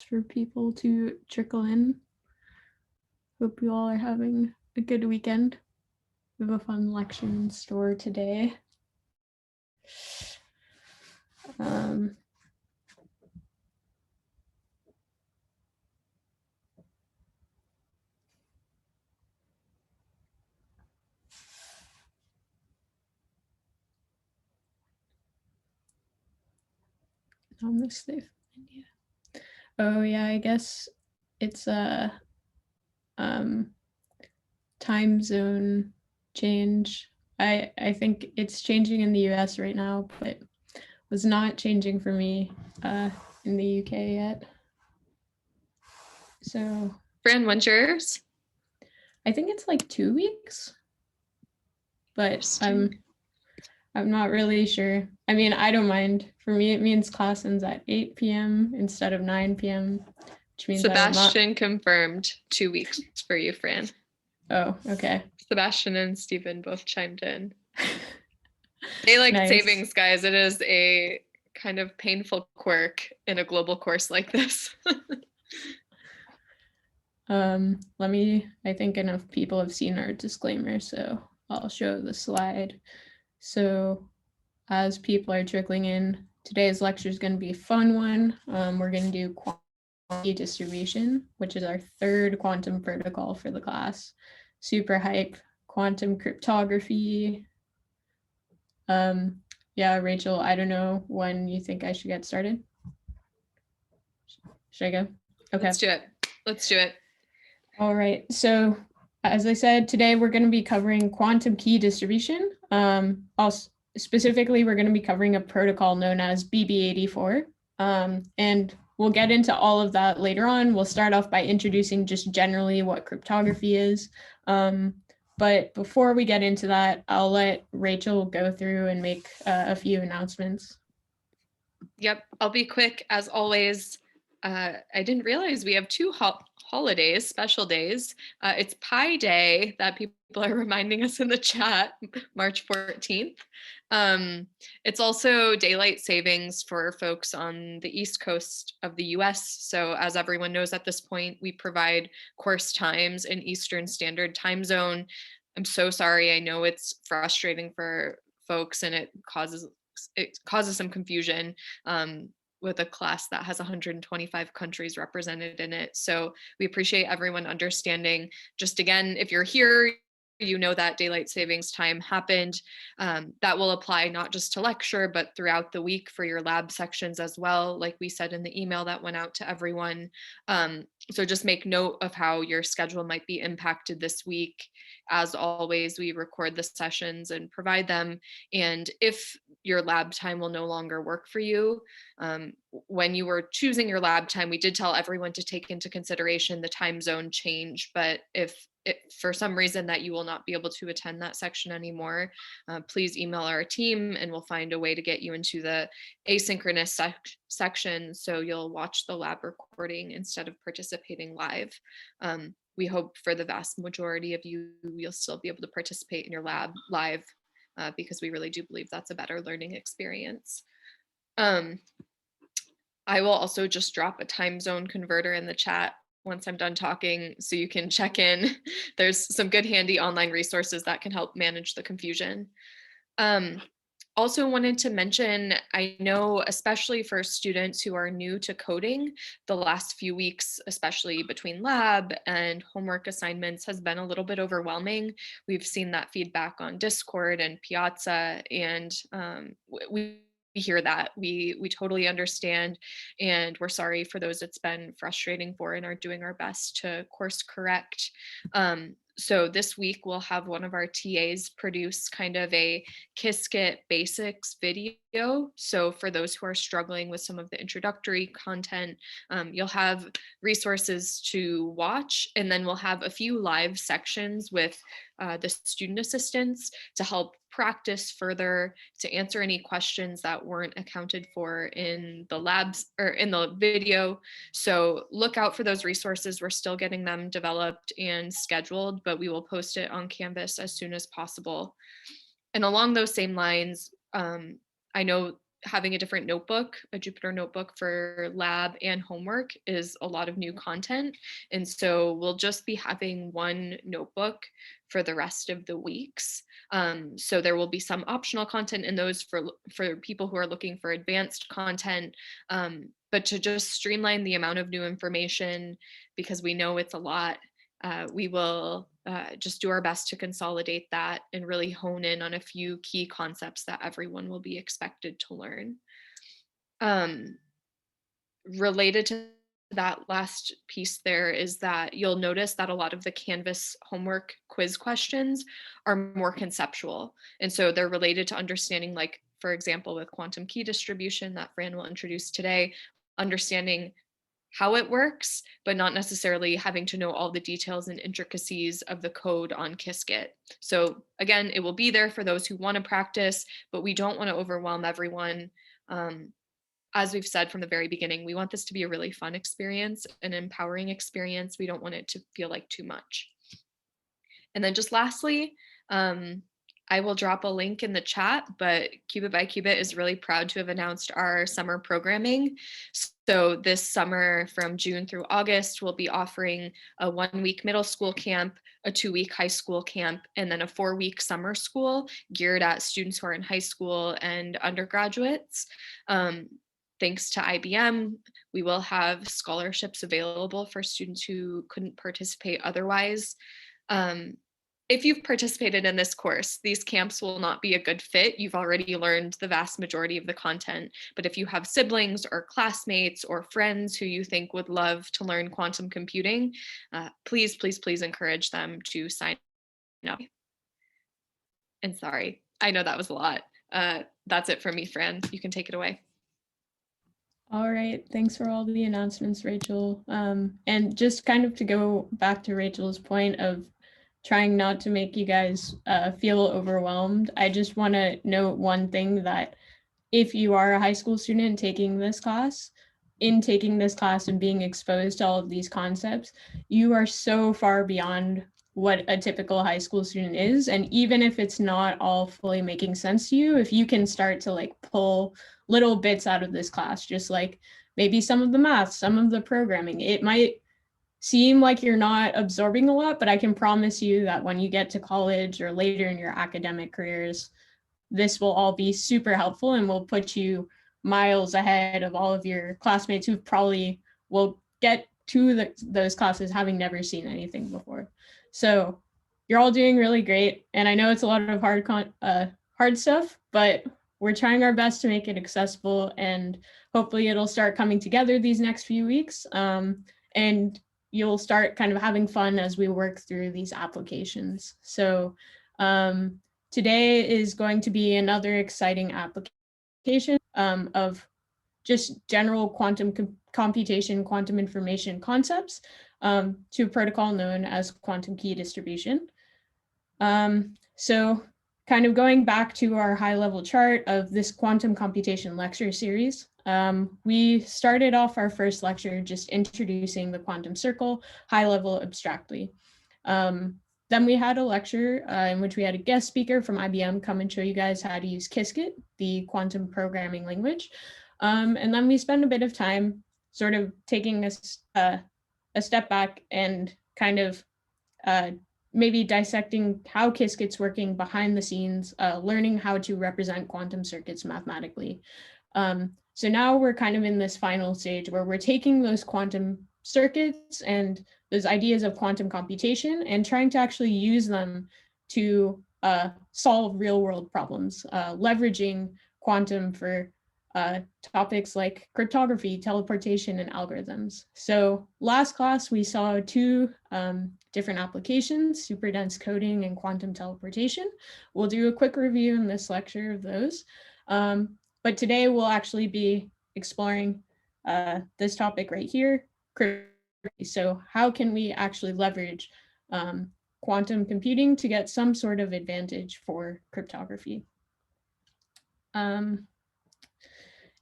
for people to trickle in. Hope you all are having a good weekend. We have a fun lecture in store today. Um, Almost safe. Oh yeah, I guess it's a time zone change. I think it's changing in the US right now, but was not changing for me in the UK yet. So Fran, when's yours? I think it's like 2 weeks, but I'm not really sure. I mean, I don't mind. For me, it means class ends at 8 p.m. instead of 9 p.m., which means Sebastian confirmed 2 weeks for you, Fran. Oh, okay. Sebastian and Stephen both chimed in. Daylight Nice. savings, guys. It is a kind of painful quirk in a global course like this. I think enough people have seen our disclaimer, so I'll show the slide. So as people are trickling in, today's lecture is going to be a fun one. We're going to do quantity distribution, which is our third quantum protocol for the class. Super hype, quantum cryptography. Yeah, Rachel, I don't know when you think I should get started. Should I go? Okay. Let's do it. All right. So as I said, today we're going to be covering quantum key distribution. Also, specifically, we're going to be covering a protocol known as BB84. And we'll get into all of that later on. We'll start off by introducing just generally what cryptography is. But before we get into that, I'll let Rachel go through and make a few announcements. Yep, I'll be quick as always. I didn't realize we have two holidays, special days. It's Pi Day that people are reminding us in the chat, March 14th. It's also daylight savings for folks on the East Coast of the US. So as everyone knows at this point, we provide course times in Eastern Standard Time Zone. I'm so sorry. I know it's frustrating for folks and it causes some confusion with a class that has 125 countries represented in it. So we appreciate everyone understanding. Just again, if you're here, you know that daylight savings time happened. That will apply not just to lecture, but throughout the week for your lab sections as well, like we said in the email that went out to everyone. So just make note of how your schedule might be impacted this week. As always, we record the sessions and provide them. And if your lab time will no longer work for you, when you were choosing your lab time, we did tell everyone to take into consideration the time zone change. But if for some reason that you will not be able to attend that section anymore, please email our team and we'll find a way to get you into the asynchronous section so you'll watch the lab recording instead of participating live. We hope for the vast majority of you, you'll still be able to participate in your lab live because we really do believe that's a better learning experience. I will also just drop a time zone converter in the chat once I'm done talking so you can check in. There's some good handy online resources that can help manage the confusion. Also wanted to mention, I know especially for students who are new to coding, the last few weeks, especially between lab and homework assignments, has been a little bit overwhelming. We've seen that feedback on Discord and Piazza, and we hear that. We totally understand, and we're sorry for those it's been frustrating for and are doing our best to course correct. So this week we'll have one of our TAs produce kind of a Qiskit basics video. So for those who are struggling with some of the introductory content, you'll have resources to watch, and then we'll have a few live sections with the student assistants to help practice further, to answer any questions that weren't accounted for in the labs or in the video. So look out for those resources. We're still getting them developed and scheduled, but we will post it on Canvas as soon as possible. And along those same lines, I know having a different notebook, a Jupyter notebook for lab and homework is a lot of new content. And so we'll just be having one notebook for the rest of the weeks. So there will be some optional content in those for people who are looking for advanced content, but to just streamline the amount of new information, because we know it's a lot, we will just do our best to consolidate that and really hone in on a few key concepts that everyone will be expected to learn. Um, Related to that last piece there is that you'll notice that a lot of the Canvas homework quiz questions are more conceptual. And so they're related to understanding, like, for example, with quantum key distribution that Fran will introduce today, understanding how it works, but not necessarily having to know all the details and intricacies of the code on Qiskit. So again, it will be there for those who want to practice, but we don't want to overwhelm everyone. Um, as we've said from the very beginning, we want this to be a really fun experience, an empowering experience. We don't want it to feel like too much. And then just lastly, I will drop a link in the chat, but Qubit by Qubit is really proud to have announced our summer programming. So this summer from June through August, we'll be offering a 1-week middle school camp, a 2-week high school camp, and then a 4-week summer school geared at students who are in high school and undergraduates. Thanks to IBM, we will have scholarships available for students who couldn't participate otherwise. If you've participated in this course, these camps will not be a good fit. You've already learned the vast majority of the content. But if you have siblings or classmates or friends who you think would love to learn quantum computing, please, please, please encourage them to sign up. And sorry, I know that was a lot. That's it from me, Fran. You can take it away. All right, thanks for all the announcements, Rachel. And just kind of to go back to Rachel's point of trying not to make you guys feel overwhelmed, I just want to note one thing, that if you are a high school student taking this class, in taking this class and being exposed to all of these concepts, you are so far beyond what a typical high school student is. And even if it's not all fully making sense to you, if you can start to like pull little bits out of this class, just like maybe some of the math, some of the programming, it might seem like you're not absorbing a lot, but I can promise you that when you get to college or later in your academic careers, this will all be super helpful and will put you miles ahead of all of your classmates who probably will get to those classes having never seen anything before. So you're all doing really great. And I know it's a lot of hard stuff, but we're trying our best to make it accessible, and hopefully it'll start coming together these next few weeks. And you'll start kind of having fun as we work through these applications. So today is going to be another exciting application of just general quantum computation, quantum information concepts to a protocol known as quantum key distribution. So kind of going back to our high-level chart of this quantum computation lecture series, we started off our first lecture just introducing the quantum circle high-level abstractly. Then we had a lecture in which we had a guest speaker from IBM come and show you guys how to use Qiskit, the quantum programming language. And then we spent a bit of time sort of taking a step back and kind of maybe dissecting how Qiskit's working behind the scenes, learning how to represent quantum circuits mathematically. So now we're kind of in this final stage where we're taking those quantum circuits and those ideas of quantum computation and trying to actually use them to solve real world problems, leveraging quantum for topics like cryptography, teleportation, and algorithms. So last class, we saw two different applications, superdense coding and quantum teleportation. We'll do a quick review in this lecture of those. But today we'll actually be exploring this topic right here, cryptography. So how can we actually leverage quantum computing to get some sort of advantage for cryptography?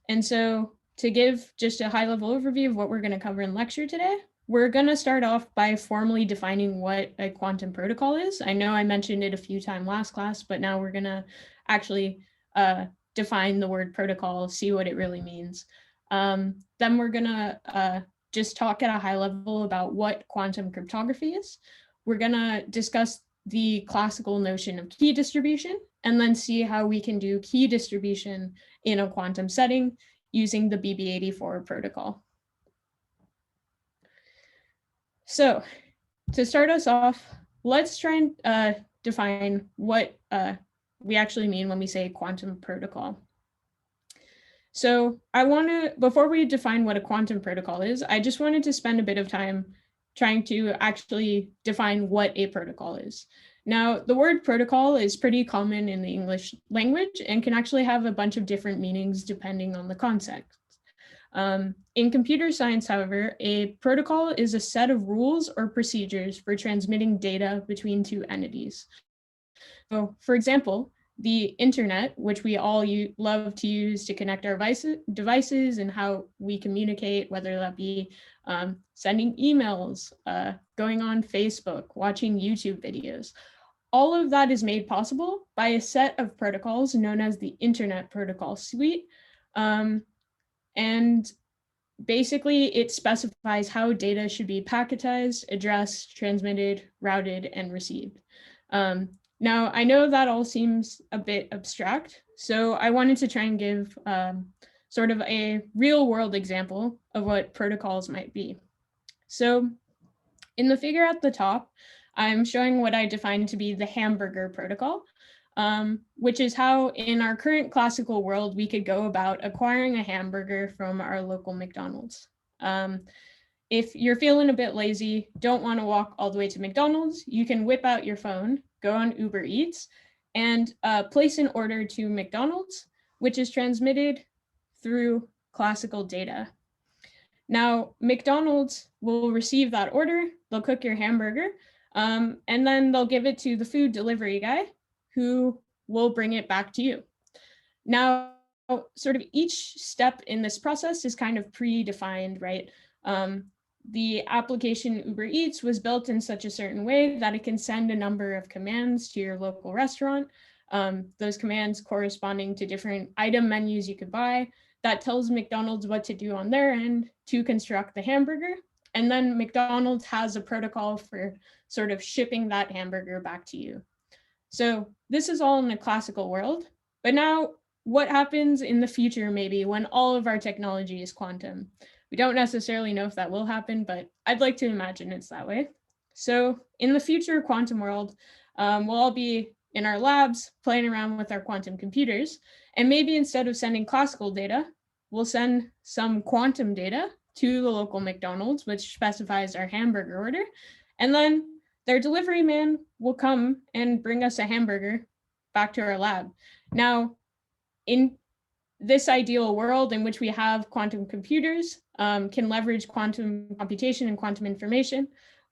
And so to give just a high-level overview of what we're going to cover in lecture today, we're going to start off by formally defining what a quantum protocol is. I know I mentioned it a few times last class, but now we're going to actually define the word protocol, see what it really means. Then we're gonna just talk at a high level about what quantum cryptography is. We're gonna discuss the classical notion of key distribution, and then see how we can do key distribution in a quantum setting using the BB84 protocol. So to start us off, let's try and define what we actually mean when we say quantum protocol. So before we define what a quantum protocol is, I just wanted to spend a bit of time trying to actually define what a protocol is. Now, the word protocol is pretty common in the English language and can actually have a bunch of different meanings depending on the context. In computer science, however, a protocol is a set of rules or procedures for transmitting data between two entities. So, for example, the internet, which we all love to use to connect our devices and how we communicate, whether that be sending emails, going on Facebook, watching YouTube videos. All of that is made possible by a set of protocols known as the Internet Protocol Suite. And basically, it specifies how data should be packetized, addressed, transmitted, routed, and received. Now, I know that all seems a bit abstract, so I wanted to try and give sort of a real world example of what protocols might be. So in the figure at the top, I'm showing what I define to be the hamburger protocol, which is how in our current classical world, we could go about acquiring a hamburger from our local McDonald's. If you're feeling a bit lazy, don't want to walk all the way to McDonald's, you can whip out your phone, go on Uber Eats, and place an order to McDonald's, which is transmitted through classical data. Now, McDonald's will receive that order, they'll cook your hamburger, and then they'll give it to the food delivery guy who will bring it back to you. Now, sort of each step in this process is kind of predefined, right? The application Uber Eats was built in such a certain way that it can send a number of commands to your local restaurant. Those commands corresponding to different item menus you could buy. That tells McDonald's what to do on their end to construct the hamburger. And then McDonald's has a protocol for sort of shipping that hamburger back to you. So this is all in the classical world. But now what happens in the future, maybe when all of our technology is quantum? We don't necessarily know if that will happen, but I'd like to imagine it's that way. So in the future quantum world, we'll all be in our labs playing around with our quantum computers. And maybe instead of sending classical data, we'll send some quantum data to the local McDonald's, which specifies our hamburger order. And then their delivery man will come and bring us a hamburger back to our lab. Now, in this ideal world in which we have quantum computers, can leverage quantum computation and quantum information,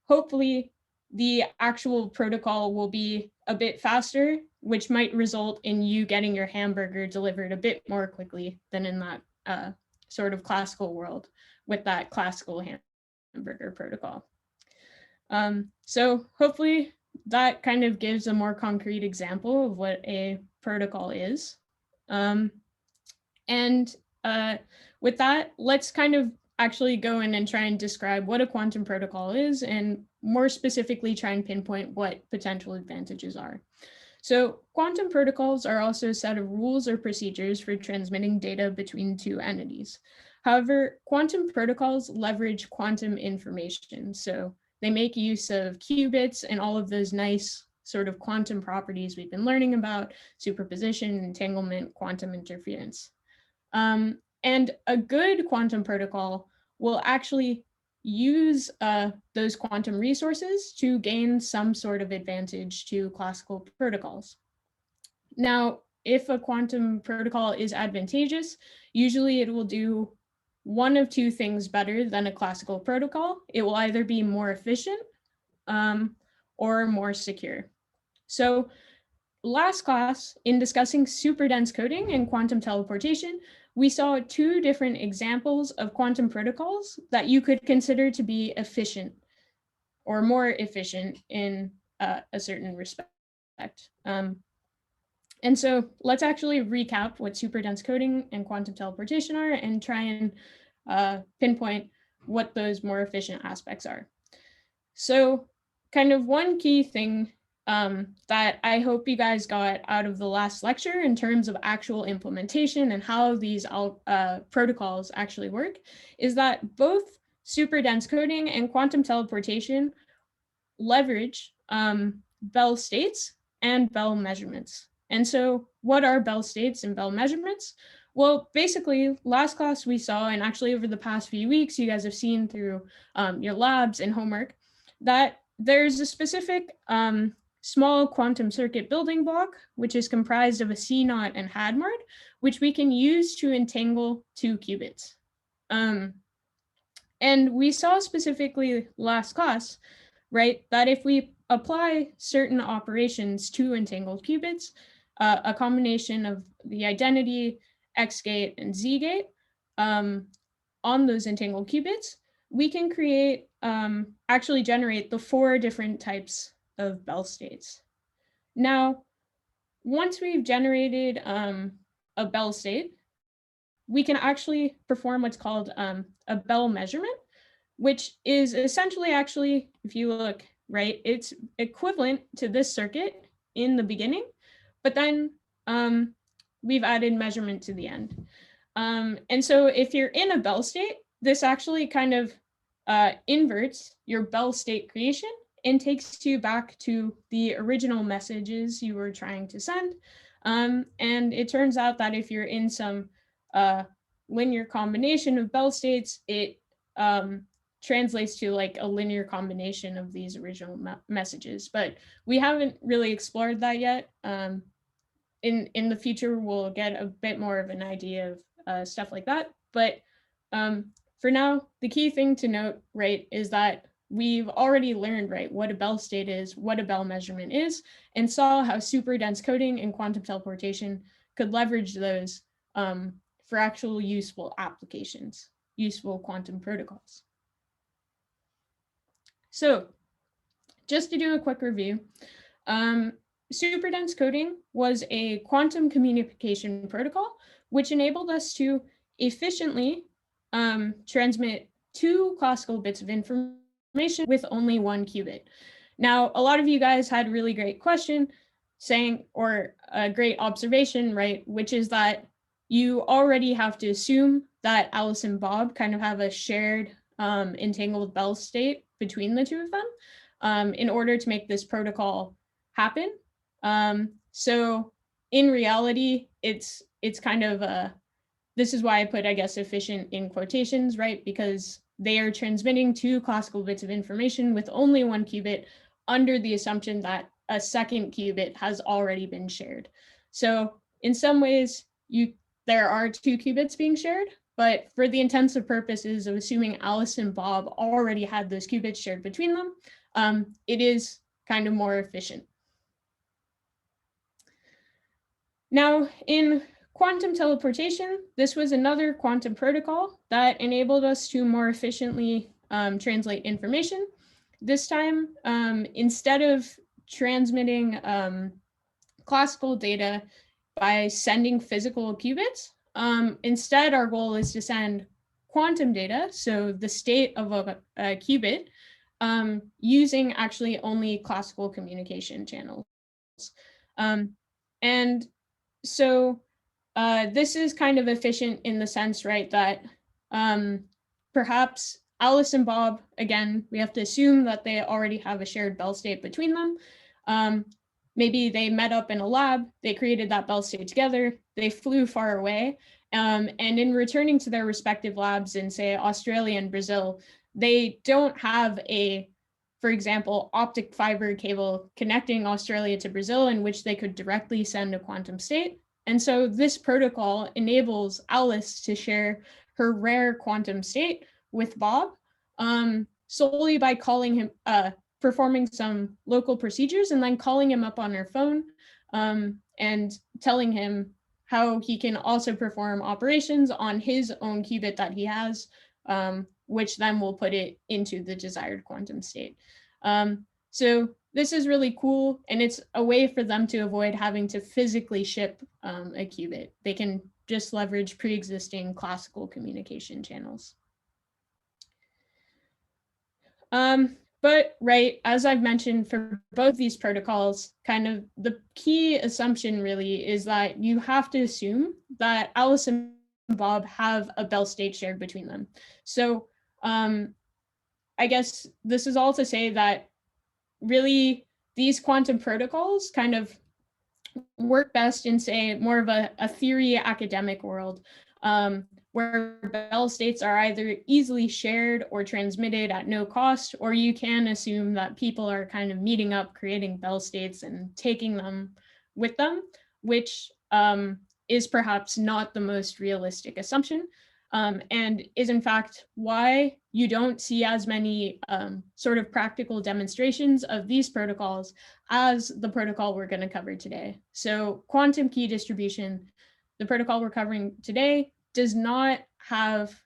hopefully the actual protocol will be a bit faster, which might result in you getting your hamburger delivered a bit more quickly than in that sort of classical world with that classical hamburger protocol. So hopefully that kind of gives a more concrete example of what a protocol is. With that, let's kind of actually go in and try and describe what a quantum protocol is, and more specifically try and pinpoint what potential advantages are. So quantum protocols are also a set of rules or procedures for transmitting data between two entities. However, quantum protocols leverage quantum information. So they make use of qubits and all of those nice sort of quantum properties we've been learning about: superposition, entanglement, quantum interference. And a good quantum protocol will actually use those quantum resources to gain some sort of advantage to classical protocols. Now, if a quantum protocol is advantageous, usually it will do one of two things better than a classical protocol. It will either be more efficient or more secure. So last class, in discussing superdense coding and quantum teleportation, we saw two different examples of quantum protocols that you could consider to be efficient or more efficient in a certain respect. And so let's actually recap what superdense coding and quantum teleportation are and try and pinpoint what those more efficient aspects are. So kind of one key thing that I hope you guys got out of the last lecture in terms of actual implementation and how these protocols actually work is that both superdense coding and quantum teleportation leverage Bell states and Bell measurements. And so what are Bell states and Bell measurements? Well, basically, last class we saw, and actually over the past few weeks, you guys have seen through your labs and homework, that there's a specific small quantum circuit building block, which is comprised of a CNOT and HADMARD, which we can use to entangle two qubits. And we saw specifically last class, right, that if we apply certain operations to entangled qubits, a combination of the identity, X gate, and Z gate on those entangled qubits, we can create, actually generate the 4 different types of Bell states. Now, once we've generated a Bell state, we can actually perform what's called a Bell measurement, which is essentially actually, if you look, right, it's equivalent to this circuit in the beginning, but then we've added measurement to the end. And so if you're in a Bell state, this actually kind of inverts your Bell state creation and takes you back to the original messages you were trying to send. And it turns out that if you're in some linear combination of Bell states, it translates to like a linear combination of these original messages, but we haven't really explored that yet. In the future, we'll get a bit more of an idea of stuff like that. But for now, the key thing to note, right, is that we've already learned, right, what a Bell state is, what a Bell measurement is, and saw how super dense coding and quantum teleportation could leverage those for actual useful applications, useful quantum protocols. So just to do a quick review, superdense coding was a quantum communication protocol, which enabled us to efficiently transmit 2 classical bits of information with only 1 qubit. Now, a lot of you guys had a really great question saying, or a great observation, right, which is that you already have to assume that Alice and Bob kind of have a shared entangled Bell state between the two of them in order to make this protocol happen. So in reality, it's kind of this is why I put, I guess, efficient in quotations, right? Because they are transmitting 2 classical bits of information with only 1 qubit under the assumption that a second qubit has already been shared. So in some ways, there are 2 qubits being shared, but for the intensive purposes of assuming Alice and Bob already had those qubits shared between them, it is kind of more efficient. Now, in quantum teleportation, this was another quantum protocol that enabled us to more efficiently translate information. This time, instead of transmitting classical data by sending physical qubits, instead our goal is to send quantum data, so the state of a qubit, using actually only classical communication channels. And so this is kind of efficient in the sense, right, that perhaps Alice and Bob, again, we have to assume that they already have a shared Bell state between them. Maybe they met up in a lab, they created that Bell state together, they flew far away, and in returning to their respective labs in, say, Australia and Brazil, they don't have a, for example, optic fiber cable connecting Australia to Brazil in which they could directly send a quantum state. And so this protocol enables Alice to share her rare quantum state with Bob solely by calling him, performing some local procedures and then calling him up on her phone and telling him how he can also perform operations on his own qubit that he has, which then will put it into the desired quantum state. So this is really cool, and it's a way for them to avoid having to physically ship a qubit. They can just leverage pre-existing classical communication channels. But right, as I've mentioned, for both these protocols, kind of the key assumption really is that you have to assume that Alice and Bob have a Bell state shared between them. So I guess this is all to say that really these quantum protocols kind of work best in, say, more of a theory academic world, where Bell states are either easily shared or transmitted at no cost, or you can assume that people are kind of meeting up, creating Bell states and taking them with them, which is perhaps not the most realistic assumption. And is in fact why you don't see as many sort of practical demonstrations of these protocols as the protocol we're going to cover today. So quantum key distribution, the protocol we're covering today, does not have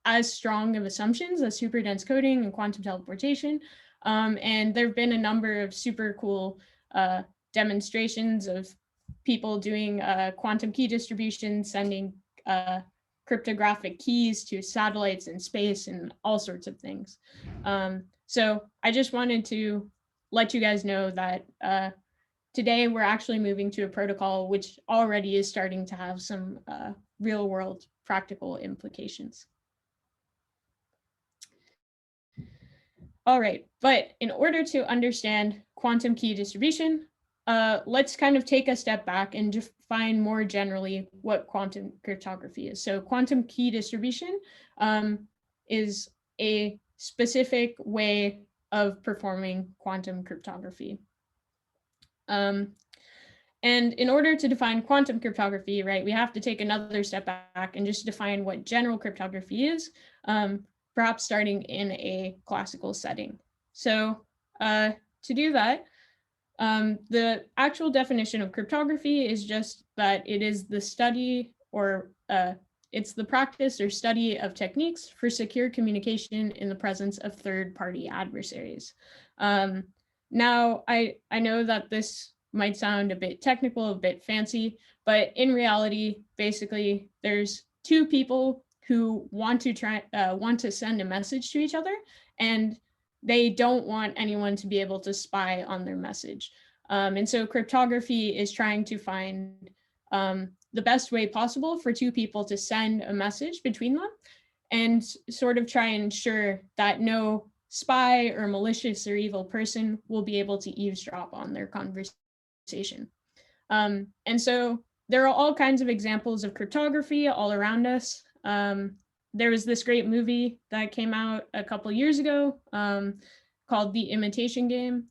as strong of assumptions as superdense coding and quantum teleportation. And there have been a number of super cool demonstrations of people doing quantum key distribution, sending cryptographic keys to satellites in space and all sorts of things. So I just wanted to let you guys know that today we're actually moving to a protocol which already is starting to have some real world practical implications. All right, but in order to understand quantum key distribution, let's kind of take a step back and define more generally what quantum cryptography is. So quantum key distribution is a specific way of performing quantum cryptography. And in order to define quantum cryptography, right, we have to take another step back and just define what general cryptography is, perhaps starting in a classical setting. So to do that, the actual definition of cryptography is just that it is the study or it's the practice or study of techniques for secure communication in the presence of third-party adversaries. Now, I know that this might sound a bit technical, a bit fancy, but in reality, basically, there's two people who want to send a message to each other, and they don't want anyone to be able to spy on their message. And so cryptography is trying to find the best way possible for two people to send a message between them and sort of try and ensure that no spy or malicious or evil person will be able to eavesdrop on their conversation. And so there are all kinds of examples of cryptography all around us. There was this great movie that came out a couple years ago called The Imitation Game,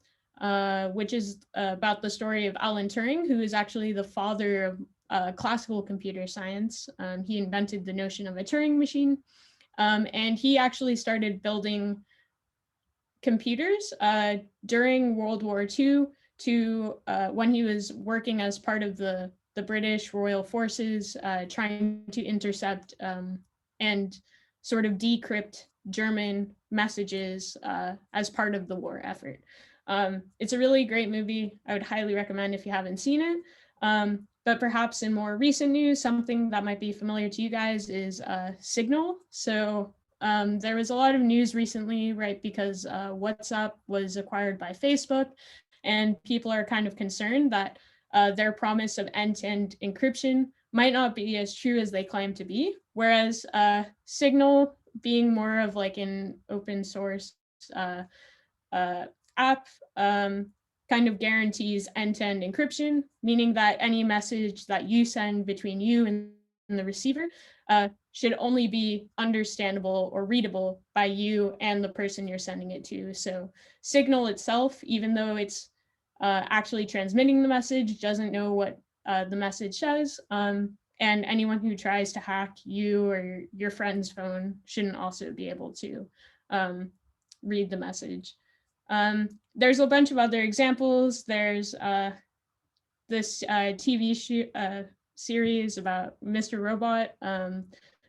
which is about the story of Alan Turing, who is actually the father of classical computer science. He invented the notion of a Turing machine, and he actually started building computers during World War II to when he was working as part of the British Royal Forces, trying to intercept and sort of decrypt German messages as part of the war effort. It's a really great movie. I would highly recommend if you haven't seen it. But perhaps in more recent news, something that might be familiar to you guys is Signal. So there was a lot of news recently, right, because WhatsApp was acquired by Facebook, and people are kind of concerned that their promise of end-to-end encryption might not be as true as they claim to be, whereas Signal, being more of like an open source app, kind of guarantees end-to-end encryption, meaning that any message that you send between you and the receiver should only be understandable or readable by you and the person you're sending it to. So Signal itself, even though it's actually transmitting the message, doesn't know what the message says. And anyone who tries to hack you or your friend's phone shouldn't also be able to read the message. There's a bunch of other examples. There's this TV series about Mr. Robot,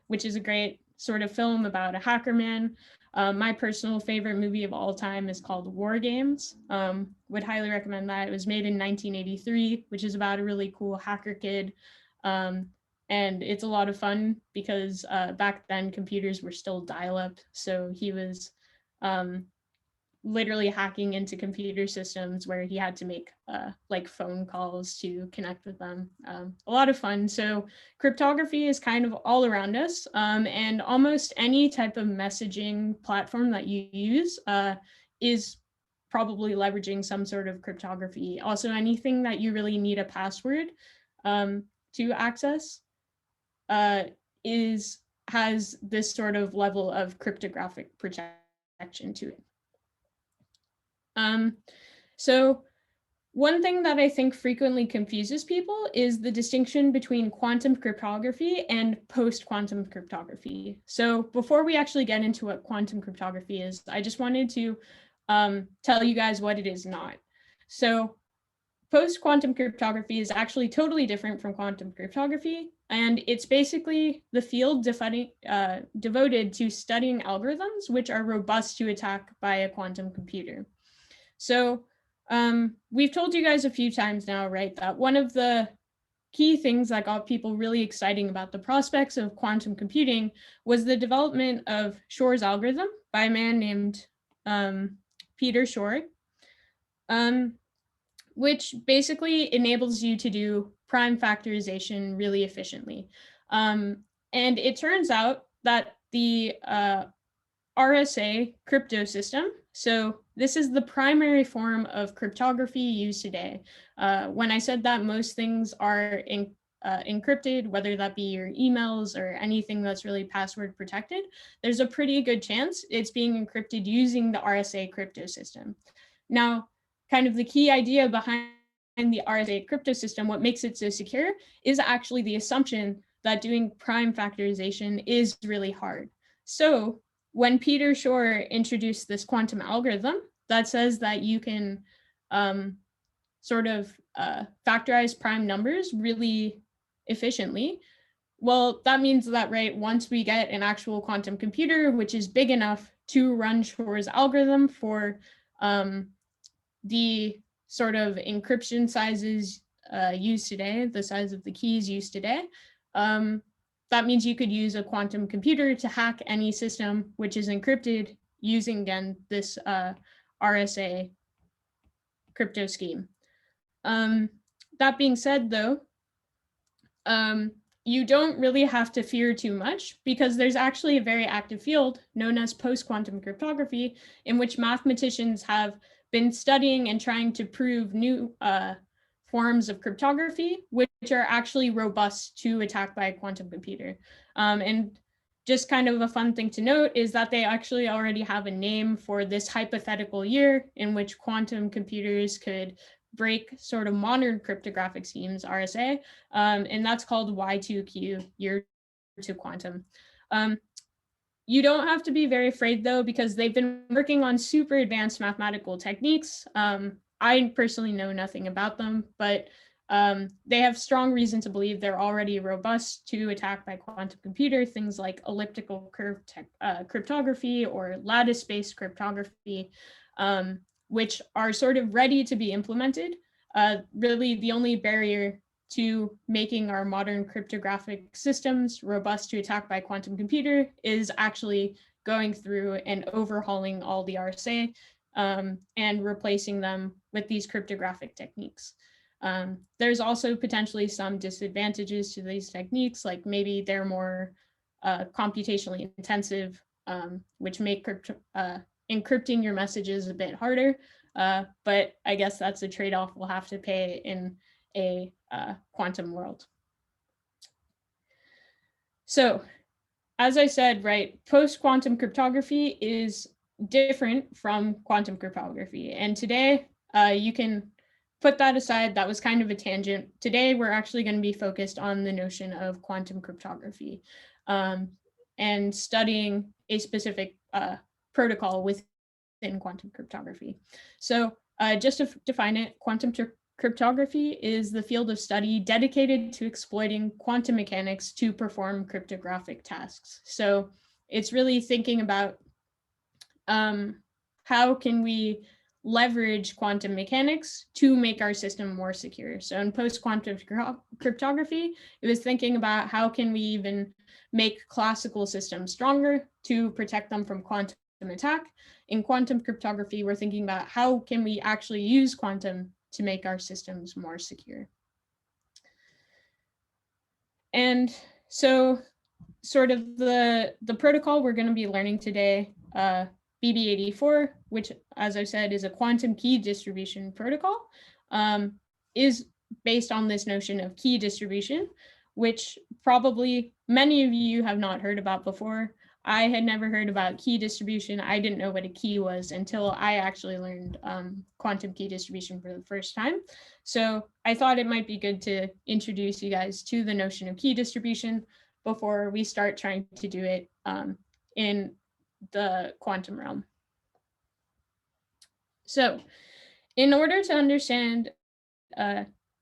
which is a great sort of film about a hacker man. My personal favorite movie of all time is called War Games. Would highly recommend that. It was made in 1983, which is about a really cool hacker kid. And it's a lot of fun because back then computers were still dial-up. So he was literally hacking into computer systems where he had to make like phone calls to connect with them. A lot of fun. So cryptography is kind of all around us, and almost any type of messaging platform that you use is probably leveraging some sort of cryptography. Also, anything that you really need a password to access is has this sort of level of cryptographic protection to it. So one thing that I think frequently confuses people is the distinction between quantum cryptography and post-quantum cryptography. So before we actually get into what quantum cryptography is, I just wanted to tell you guys what it is not. So post-quantum cryptography is actually totally different from quantum cryptography, and it's basically the field devoted to studying algorithms which are robust to attack by a quantum computer. So we've told you guys a few times now, right, that one of the key things that got people really exciting about the prospects of quantum computing was the development of Shor's algorithm by a man named Peter Shor, which basically enables you to do prime factorization really efficiently. And it turns out that the RSA crypto system. So this is the primary form of cryptography used today. When I said that most things are encrypted, whether that be your emails or anything that's really password protected, there's a pretty good chance it's being encrypted using the RSA crypto system. Now, kind of the key idea behind the RSA crypto system, what makes it so secure, is actually the assumption that doing prime factorization is really hard. So when Peter Shor introduced this quantum algorithm that says that you can sort of factorize prime numbers really efficiently, well, that means that, right, once we get an actual quantum computer, which is big enough to run Shor's algorithm for the sort of encryption sizes used today, the size of the keys used today, that means you could use a quantum computer to hack any system which is encrypted using, again, this RSA crypto scheme. That being said, though, you don't really have to fear too much because there's actually a very active field known as post-quantum cryptography in which mathematicians have been studying and trying to prove new forms of cryptography, which are actually robust to attack by a quantum computer. And just kind of a fun thing to note is that they actually already have a name for this hypothetical year in which quantum computers could break sort of modern cryptographic schemes, RSA, and that's called Y2Q, year to quantum. You don't have to be very afraid, though, because they've been working on super advanced mathematical techniques. I personally know nothing about them, but they have strong reason to believe they're already robust to attack by quantum computer, things like elliptical curve cryptography or lattice-based cryptography, which are sort of ready to be implemented. Really, the only barrier to making our modern cryptographic systems robust to attack by quantum computer is actually going through and overhauling all the RSA and replacing them with these cryptographic techniques. There's also potentially some disadvantages to these techniques, like maybe they're more computationally intensive, which make encrypting your messages a bit harder. But I guess that's a trade-off we'll have to pay in a quantum world. So, as I said, right, post-quantum cryptography is different from quantum cryptography. And today, you can put that aside. That was kind of a tangent. Today, we're actually going to be focused on the notion of quantum cryptography and studying a specific protocol within quantum cryptography. So just to define it, quantum cryptography is the field of study dedicated to exploiting quantum mechanics to perform cryptographic tasks. So it's really thinking about how can we leverage quantum mechanics to make our system more secure. So in post-quantum cryptography, it was thinking about how can we even make classical systems stronger to protect them from quantum attack. In quantum cryptography, we're thinking about how can we actually use quantum to make our systems more secure. And so sort of the protocol we're going to be learning today, BB84, which, as I said, is a quantum key distribution protocol, is based on this notion of key distribution, which probably many of you have not heard about before. I had never heard about key distribution. I didn't know what a key was until I actually learned quantum key distribution for the first time. So I thought it might be good to introduce you guys to the notion of key distribution before we start trying to do it in the quantum realm. So in order to understand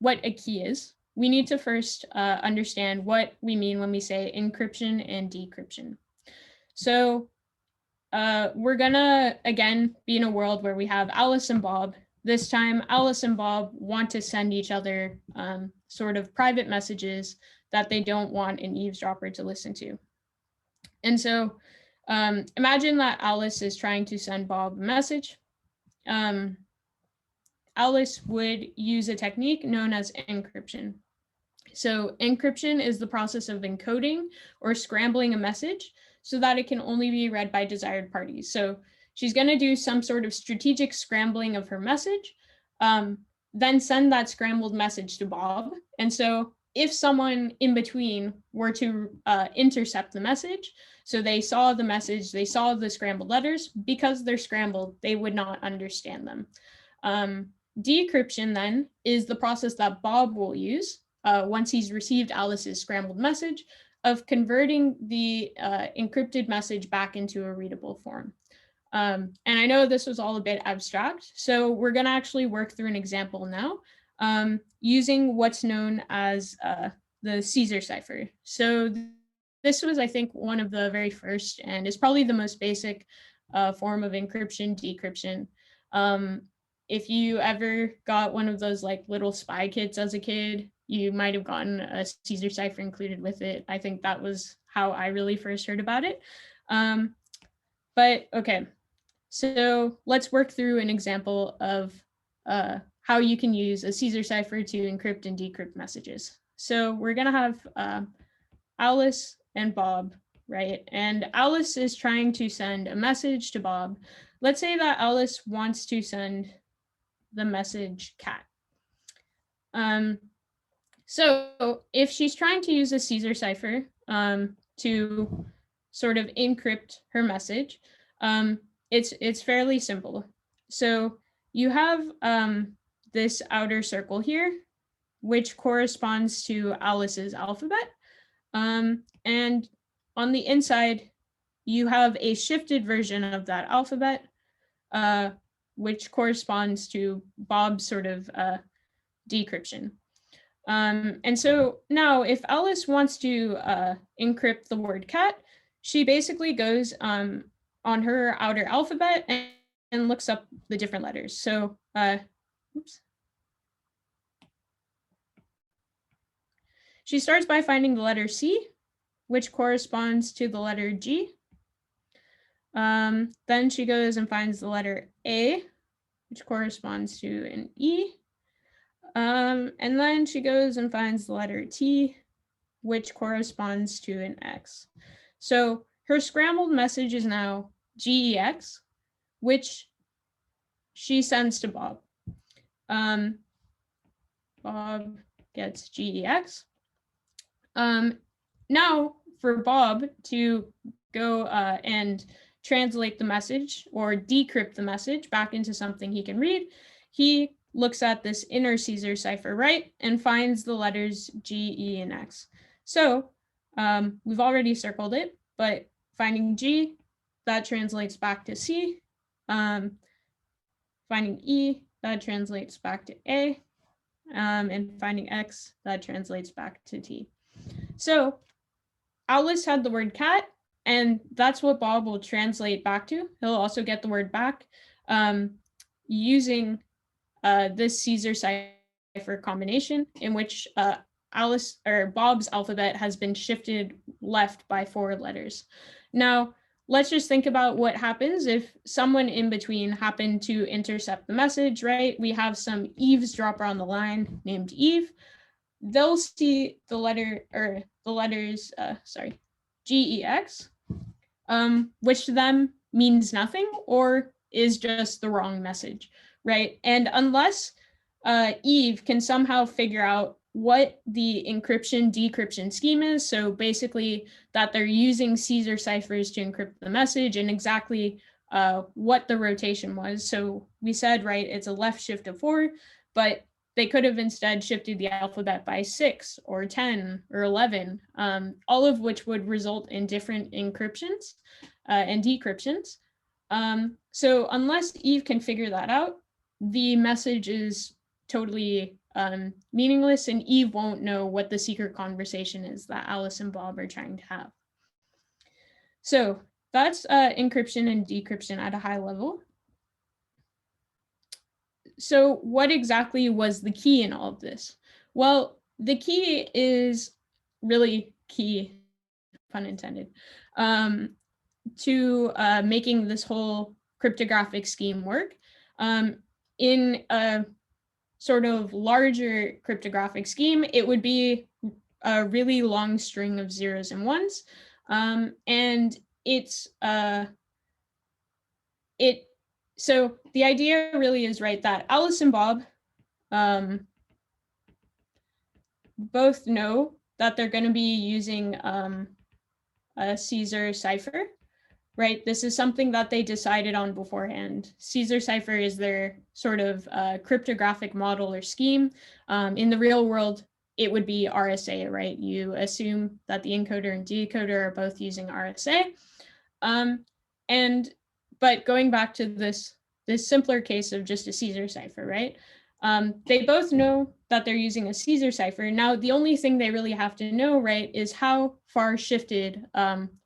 what a key is, we need to first understand what we mean when we say encryption and decryption. So we're gonna, again, be in a world where we have Alice and Bob. This time, Alice and Bob want to send each other sort of private messages that they don't want an eavesdropper to listen to. And so imagine that Alice is trying to send Bob a message. Alice would use a technique known as encryption. So encryption is the process of encoding or scrambling a message so that it can only be read by desired parties. So she's going to do some sort of strategic scrambling of her message, then send that scrambled message to Bob. And so if someone in between were to intercept the message, so they saw the message, they saw the scrambled letters, because they're scrambled, they would not understand them. Decryption then is the process that Bob will use once he's received Alice's scrambled message of converting the encrypted message back into a readable form. And I know this was all a bit abstract, so we're going to actually work through an example now using what's known as the Caesar cipher. So this was, I think, one of the very first and is probably the most basic form of encryption, decryption. If you ever got one of those like little spy kits as a kid, you might have gotten a Caesar cipher included with it. I think that was how I really first heard about it. But okay, so let's work through an example of how you can use a Caesar cipher to encrypt and decrypt messages. So we're gonna have Alice and Bob, right? And Alice is trying to send a message to Bob. Let's say that Alice wants to send the message cat. So if she's trying to use a Caesar cipher to sort of encrypt her message, it's fairly simple. So you have this outer circle here, which corresponds to Alice's alphabet. And on the inside, you have a shifted version of that alphabet, which corresponds to Bob's sort of decryption. And so now if Alice wants to encrypt the word cat, she basically goes on her outer alphabet and looks up the different letters. So, oops. She starts by finding the letter C, which corresponds to the letter G. Then she goes and finds the letter A, which corresponds to an E. And then she goes and finds the letter T, which corresponds to an X. So her scrambled message is now GEX, which she sends to Bob. Bob gets GEX. Now for Bob to go and translate the message or decrypt the message back into something he can read, he looks at this inner Caesar cipher, right, and finds the letters G, E, and X. So we've already circled it, but finding G, that translates back to C. Finding E, that translates back to A. And finding X, that translates back to T. So Alice had the word cat, And that's what Bob will translate back to. He'll also get the word back using this Caesar cipher combination, in which Alice or Bob's alphabet has been shifted left by 4 letters. Now, let's just think about what happens if someone in between happened to intercept the message, right? We have some eavesdropper on the line named Eve. They'll see the letter or the letters, GEX, which to them means nothing or is just the wrong message, right? And unless Eve can somehow figure out what the encryption decryption scheme is, so basically that they're using Caesar ciphers to encrypt the message and exactly what the rotation was. So we said, right, it's a left shift of 4, but they could have instead shifted the alphabet by 6 or 10 or 11, all of which would result in different encryptions and decryptions. So unless Eve can figure that out, the message is totally meaningless, and Eve won't know what the secret conversation is that Alice and Bob are trying to have. So that's encryption and decryption at a high level. So what exactly was the key in all of this? Well, the key is really key, pun intended, to making this whole cryptographic scheme work. In a sort of larger cryptographic scheme, it would be a really long string of zeros and ones. And so the idea really is, right, that Alice and Bob both know that they're going to be using a Caesar cipher, right? This is something that they decided on beforehand. Caesar cipher is their sort of cryptographic model or scheme. In the real world, it would be RSA, right? You assume that the encoder and decoder are both using RSA. But going back to this simpler case of just a Caesar cipher, right? They both know that they're using a Caesar cipher. Now, the only thing they really have to know, right, is how far shifted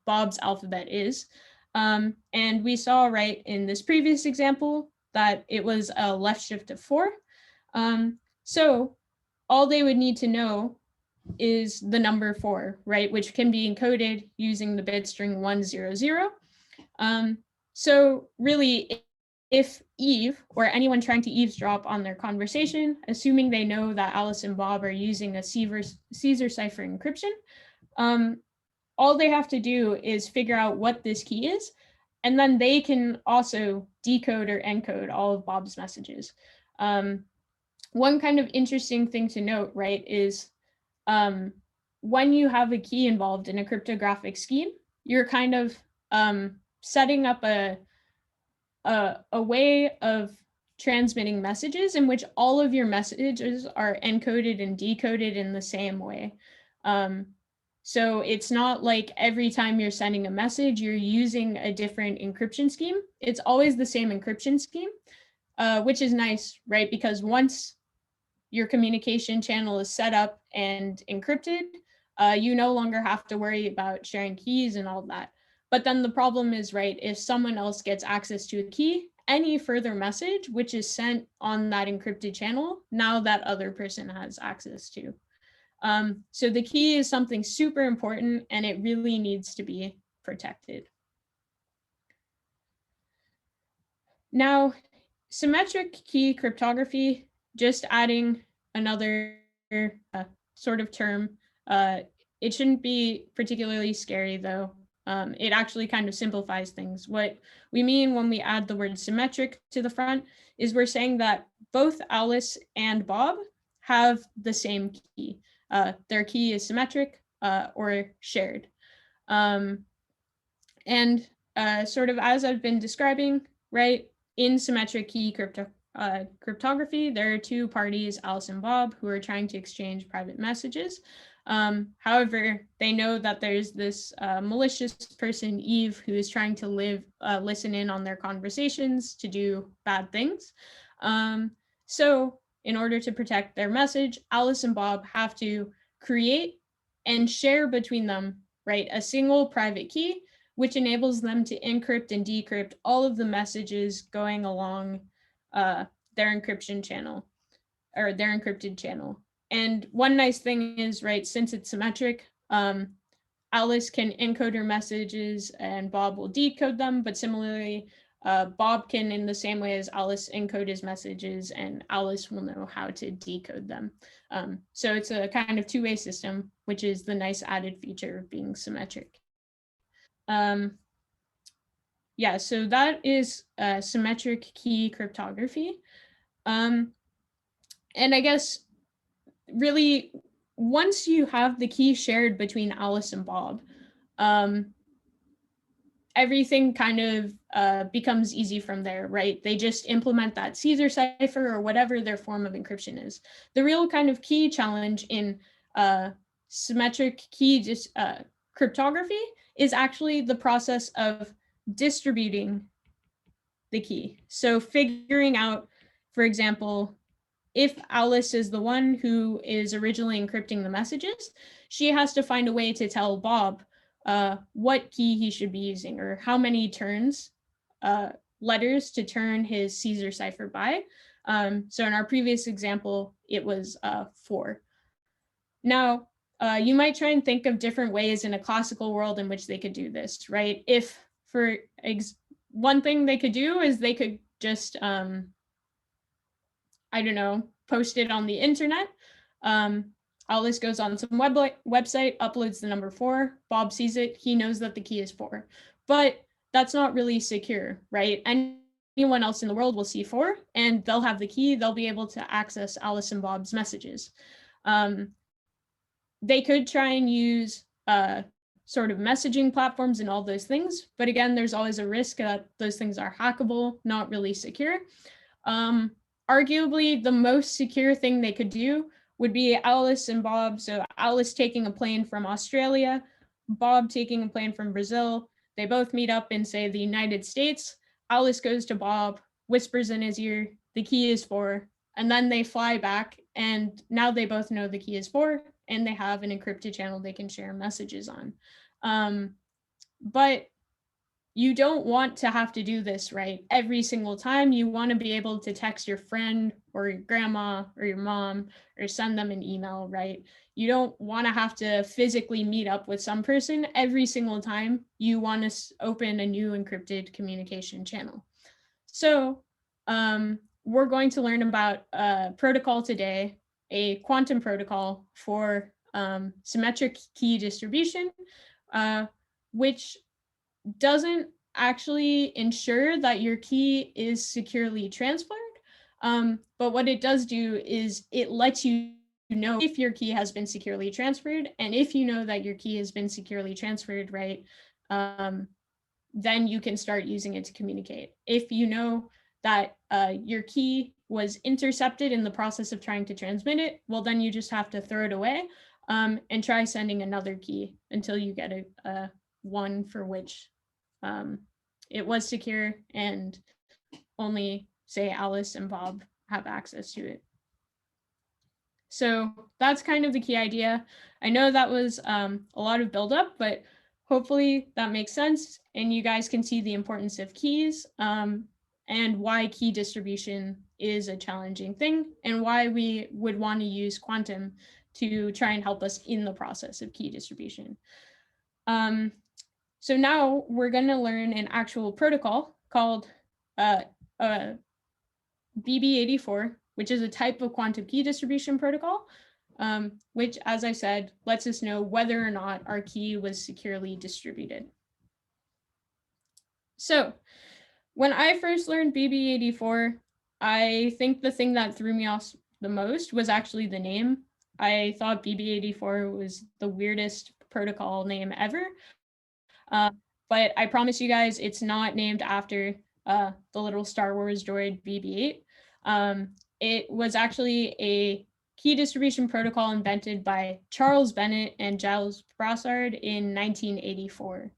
Bob's alphabet is. And we saw, right, in this previous example that it was a left shift of 4. So all they would need to know is the number 4, right, which can be encoded using the bit string 100. So really, if Eve or anyone trying to eavesdrop on their conversation, assuming they know that Alice and Bob are using a Caesar cipher encryption, all they have to do is figure out what this key is, and then they can also decode or encode all of Bob's messages. One kind of interesting thing to note, right, is when you have a key involved in a cryptographic scheme, you're kind of setting up a way of transmitting messages in which all of your messages are encoded and decoded in the same way. So it's not like every time you're sending a message, you're using a different encryption scheme. It's always the same encryption scheme, which is nice, right? Because once your communication channel is set up and encrypted, you no longer have to worry about sharing keys and all that. But then the problem is, right, if someone else gets access to a key, any further message which is sent on that encrypted channel, now that other person has access to. So the key is something super important, and it really needs to be protected. Now, symmetric key cryptography, just adding another sort of term, it shouldn't be particularly scary though. It actually kind of simplifies things. What we mean when we add the word symmetric to the front is we're saying that both Alice and Bob have the same key. Their key is symmetric or shared. And sort of as I've been describing, right, in symmetric key cryptography, there are 2 parties, Alice and Bob, who are trying to exchange private messages. However, they know that there's this malicious person, Eve, who is trying to listen in on their conversations to do bad things. So in order to protect their message, Alice and Bob have to create and share between them, right, a single private key, which enables them to encrypt and decrypt all of the messages going along their encryption channel or their encrypted channel. And one nice thing is, right, since it's symmetric, Alice can encode her messages and Bob will decode them, but similarly, Bob can, in the same way as Alice, encode his messages and Alice will know how to decode them. So it's a kind of two-way system, which is the nice added feature of being symmetric. Yeah, so that is symmetric key cryptography. And I guess really, once you have the key shared between Alice and Bob, everything kind of becomes easy from there, right? They just implement that Caesar cipher or whatever their form of encryption is. The real kind of key challenge in symmetric key cryptography is actually the process of distributing the key. So figuring out, for example, if Alice is the one who is originally encrypting the messages, she has to find a way to tell Bob what key he should be using or how many turns, letters to turn his Caesar cipher by. So in our previous example, it was 4. Now, you might try and think of different ways in a classical world in which they could do this, right? If one thing they could do is they could just, I don't know, post it on the internet. Alice goes on some website, uploads the number 4, Bob sees it, he knows that the key is 4. But that's not really secure, right? Anyone else in the world will see 4 and they'll have the key, they'll be able to access Alice and Bob's messages. They could try and use sort of messaging platforms and all those things, but again, there's always a risk that those things are hackable, not really secure. Arguably, the most secure thing they could do would be Alice and Bob. So Alice taking a plane from Australia, Bob taking a plane from Brazil. They both meet up in, say, the United States. Alice goes to Bob, whispers in his ear, the key is 4, and then they fly back. And now they both know the key is 4, and they have an encrypted channel they can share messages on. But you don't want to have to do this, right? Every single time. You want to be able to text your friend or your grandma or your mom or send them an email, right? You don't want to have to physically meet up with some person every single time you want to open a new encrypted communication channel. So we're going to learn about a protocol today, a quantum protocol for symmetric key distribution, which doesn't actually ensure that your key is securely transferred. But what it does do is it lets you know if your key has been securely transferred. And if you know that your key has been securely transferred, right, then you can start using it to communicate. If you know that your key was intercepted in the process of trying to transmit it, well, then you just have to throw it away and try sending another key until you get a one for which it was secure and only, say, Alice and Bob have access to it. So that's kind of the key idea. I know that was a lot of buildup, but hopefully that makes sense and you guys can see the importance of keys and why key distribution is a challenging thing and why we would want to use quantum to try and help us in the process of key distribution. So now we're going to learn an actual protocol called BB84, which is a type of quantum key distribution protocol, which, as I said, lets us know whether or not our key was securely distributed. So when I first learned BB84, I think the thing that threw me off the most was actually the name. I thought BB84 was the weirdest protocol name ever. But I promise you guys, it's not named after the little Star Wars droid BB-8. It was actually a key distribution protocol invented by Charles Bennett and Giles Brassard in 1984.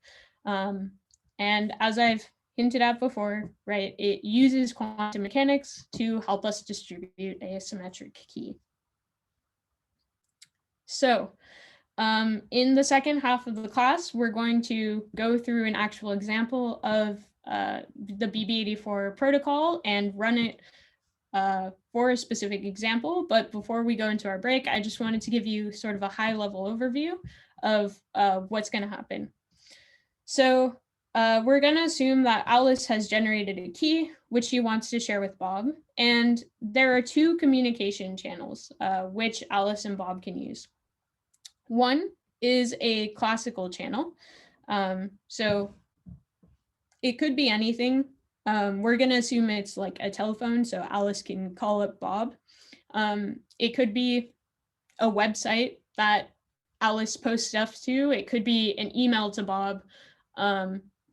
And as I've hinted at before, right, it uses quantum mechanics to help us distribute a symmetric key. So In the second half of the class, we're going to go through an actual example of the BB84 protocol and run it for a specific example. But before we go into our break, I just wanted to give you sort of a high-level overview of what's going to happen. So we're going to assume that Alice has generated a key, which she wants to share with Bob. And there are two communication channels which Alice and Bob can use. One is a classical channel. So it could be anything. We're going to assume it's like a telephone, so Alice can call up Bob. It could be a website that Alice posts stuff to. It could be an email to Bob.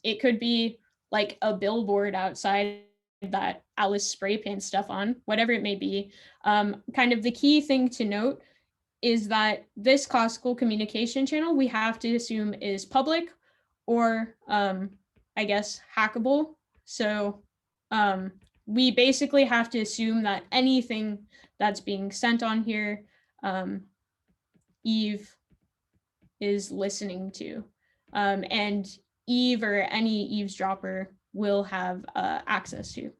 It could be like a billboard outside that Alice spray paints stuff on, whatever it may be. Kind of the key thing to note is that this classical communication channel we have to assume is public or I guess hackable. So we basically have to assume that anything that's being sent on here, Eve is listening to, and Eve or any eavesdropper will have access to.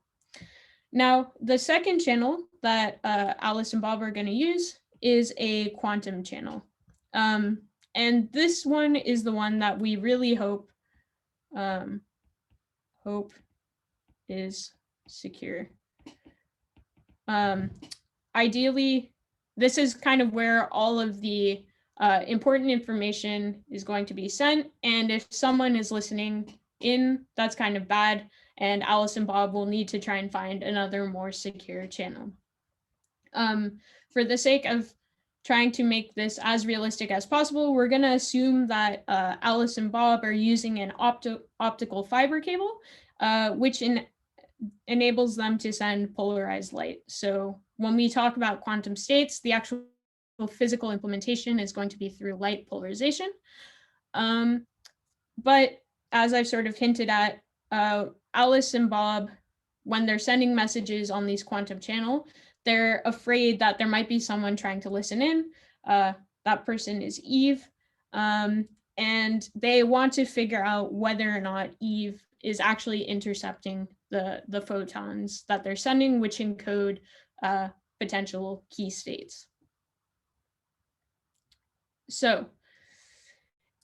Now, the second channel that Alice and Bob are going to use is a quantum channel. And this one is the one that we really hope is secure. Ideally, this is kind of where all of the important information is going to be sent. And if someone is listening in, that's kind of bad. And Alice and Bob will need to try and find another more secure channel. For the sake of trying to make this as realistic as possible, we're going to assume that Alice and Bob are using an optical fiber cable, which enables them to send polarized light. So when we talk about quantum states, the actual physical implementation is going to be through light polarization. But as I've sort of hinted at, Alice and Bob, when they're sending messages on these quantum channel, they're afraid that there might be someone trying to listen in. That person is Eve. And they want to figure out whether or not Eve is actually intercepting the photons that they're sending, which encode potential key states. So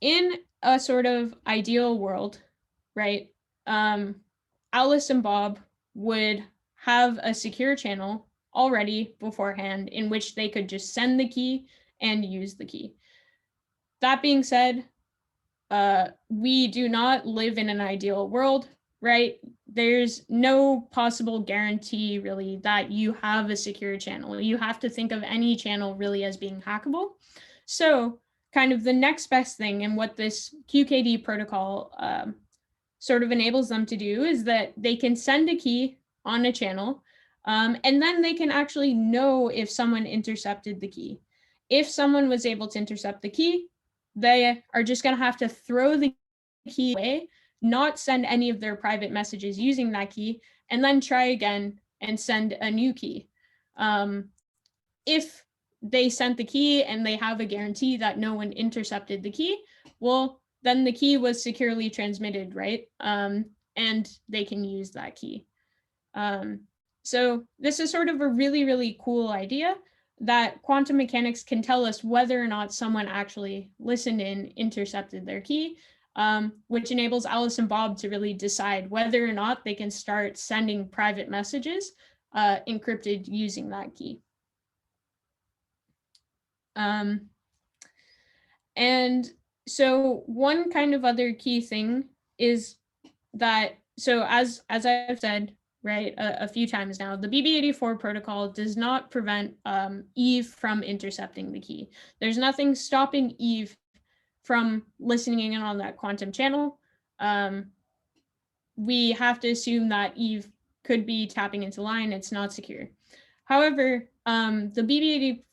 in a sort of ideal world, right, Alice and Bob would have a secure channel already beforehand in which they could just send the key and use the key. That being said, we do not live in an ideal world, right? There's no possible guarantee really that you have a secure channel. You have to think of any channel really as being hackable. So kind of the next best thing and what this QKD protocol sort of enables them to do is that they can send a key on a channel, and then they can actually know if someone intercepted the key. If someone was able to intercept the key, they are just going to have to throw the key away, not send any of their private messages using that key, and then try again and send a new key. If they sent the key and they have a guarantee that no one intercepted the key, well, then the key was securely transmitted, right? And they can use that key. So this is sort of a really, really cool idea that quantum mechanics can tell us whether or not someone actually listened in, intercepted their key, which enables Alice and Bob to really decide whether or not they can start sending private messages encrypted using that key. And so one kind of other key thing is that, so as I've said, right, a few times now, the BB84 protocol does not prevent Eve from intercepting the key. There's nothing stopping Eve from listening in on that quantum channel. We have to assume that Eve could be tapping into line. It's not secure. However, the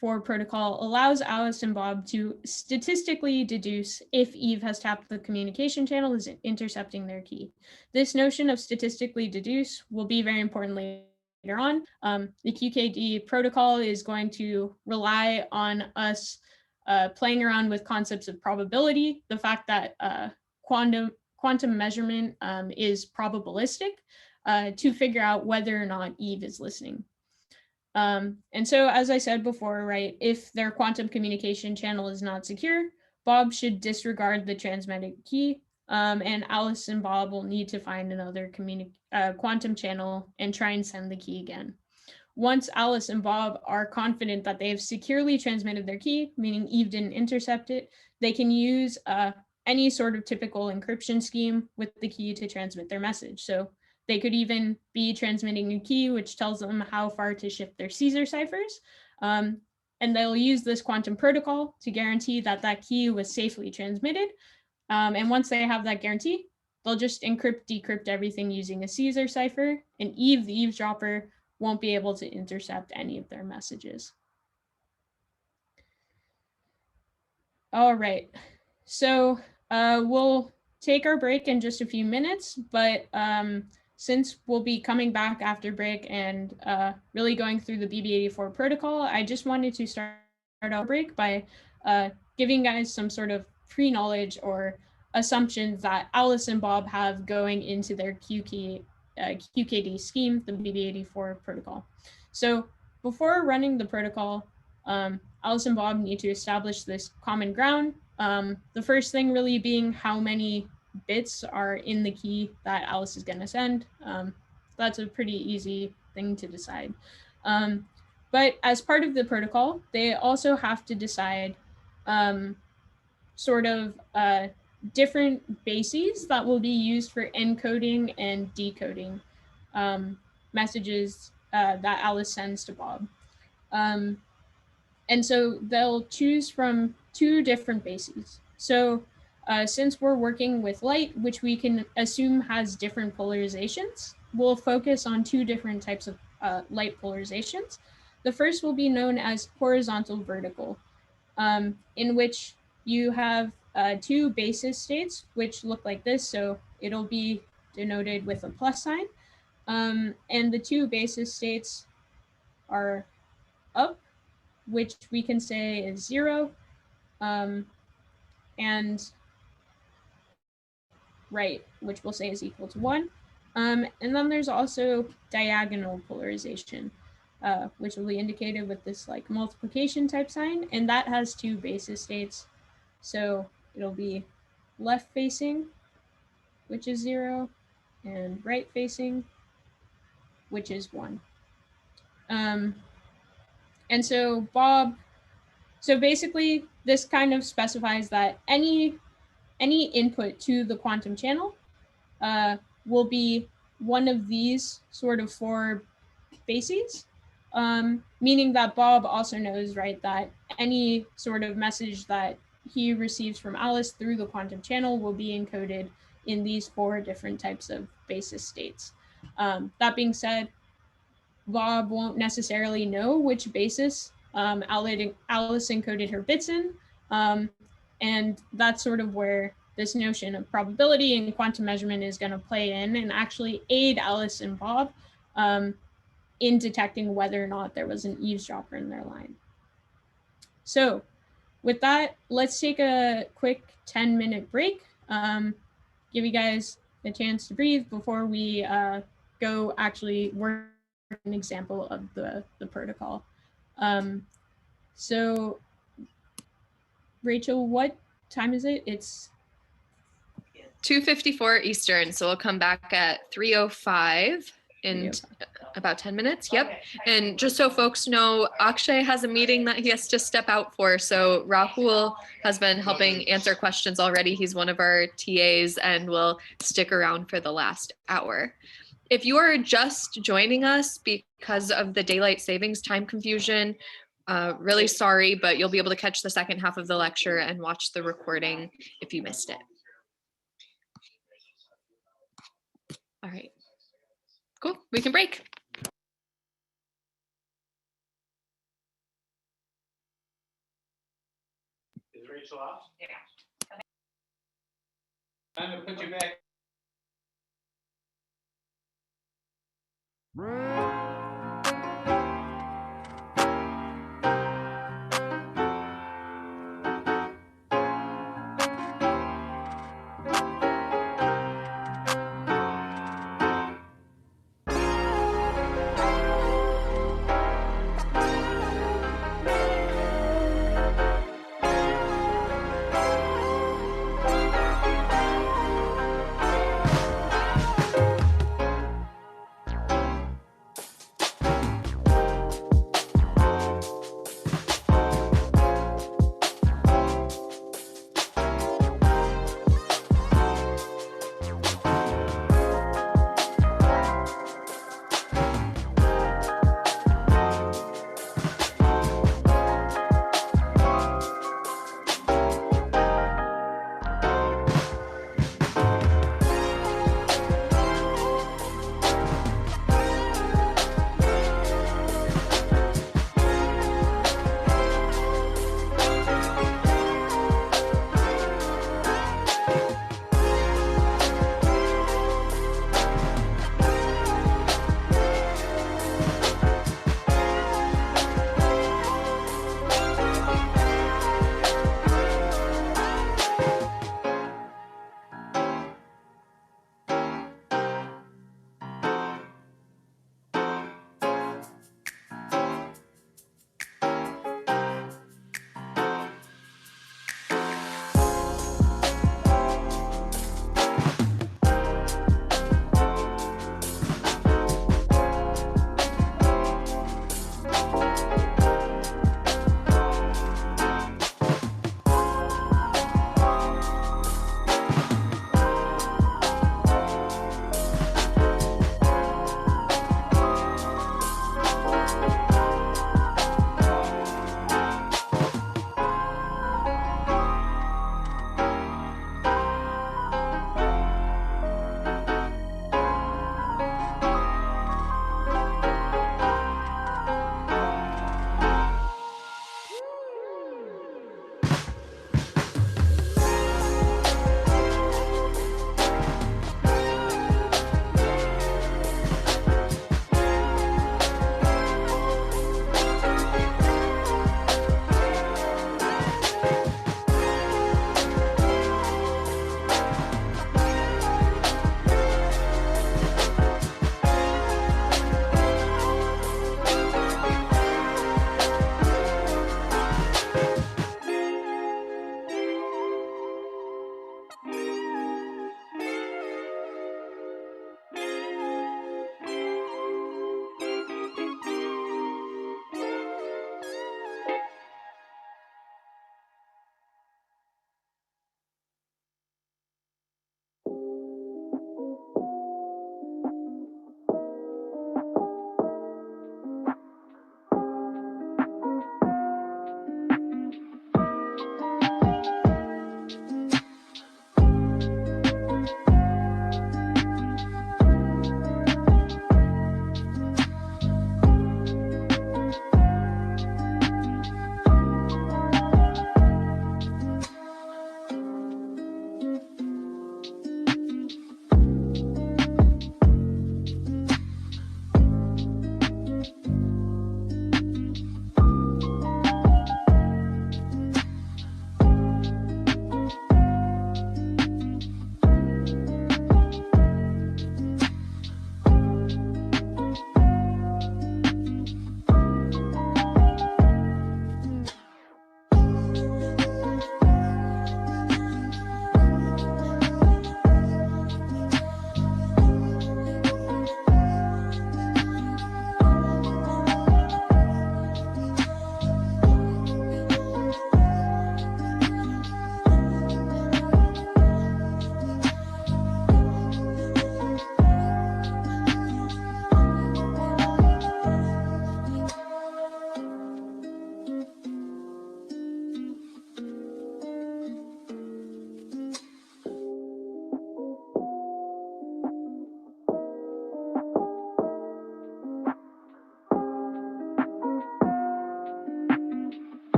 BB84 protocol allows Alice and Bob to statistically deduce if Eve has tapped the communication channel is intercepting their key. This notion of statistically deduce will be very important later on. The QKD protocol is going to rely on us playing around with concepts of probability, the fact that quantum measurement is probabilistic, to figure out whether or not Eve is listening. And so, as I said before, right, if their quantum communication channel is not secure, Bob should disregard the transmitted key, and Alice and Bob will need to find another quantum channel and try and send the key again. Once Alice and Bob are confident that they have securely transmitted their key, meaning Eve didn't intercept it, they can use any sort of typical encryption scheme with the key to transmit their message. So they could even be transmitting a key which tells them how far to shift their Caesar ciphers. And they'll use this quantum protocol to guarantee that that key was safely transmitted. And once they have that guarantee, they'll just encrypt, decrypt everything using a Caesar cipher, and Eve, the eavesdropper, won't be able to intercept any of their messages. All right, so we'll take our break in just a few minutes, but since we'll be coming back after break and really going through the BB84 protocol, I just wanted to start our break by giving guys some sort of pre-knowledge or assumptions that Alice and Bob have going into their QKD scheme, the BB84 protocol. So before running the protocol, Alice and Bob need to establish this common ground. The first thing really being how many bits are in the key that Alice is going to send. That's a pretty easy thing to decide. But as part of the protocol, they also have to decide sort of different bases that will be used for encoding and decoding messages that Alice sends to Bob. And so they'll choose from two different bases. So since we're working with light, which we can assume has different polarizations, we'll focus on two different types of light polarizations. The first will be known as horizontal vertical, in which you have two basis states, which look like this. So it'll be denoted with a plus sign. And the two basis states are up, which we can say is 0, and right, which we'll say is equal to 1. And then there's also diagonal polarization, which will be indicated with this like multiplication type sign, and that has two basis states. So it'll be left facing, which is 0, and right facing, which is 1. And so so basically this kind of specifies that any input to the quantum channel will be one of these sort of 4 bases, meaning that Bob also knows, right, that any sort of message that he receives from Alice through the quantum channel will be encoded in these 4 different types of basis states. That being said, Bob won't necessarily know which basis Alice encoded her bits in, and that's sort of where this notion of probability and quantum measurement is going to play in and actually aid Alice and Bob in detecting whether or not there was an eavesdropper in their line. So with that, let's take a quick 10-minute break, give you guys a chance to breathe before we go actually work an example of the protocol. So Rachel, what time is it? It's 2:54 Eastern, so we'll come back at 3:05 in about 10 minutes. Yep. Okay. And just so folks know, Akshay has a meeting that he has to step out for. So Rahul has been helping answer questions already. He's one of our TAs and will stick around for the last hour. If you are just joining us because of the daylight savings time confusion, really sorry, but you'll be able to catch the second half of the lecture and watch the recording if you missed it. All right, cool, we can break. Is Rachel off? Yeah. I'm gonna put you back.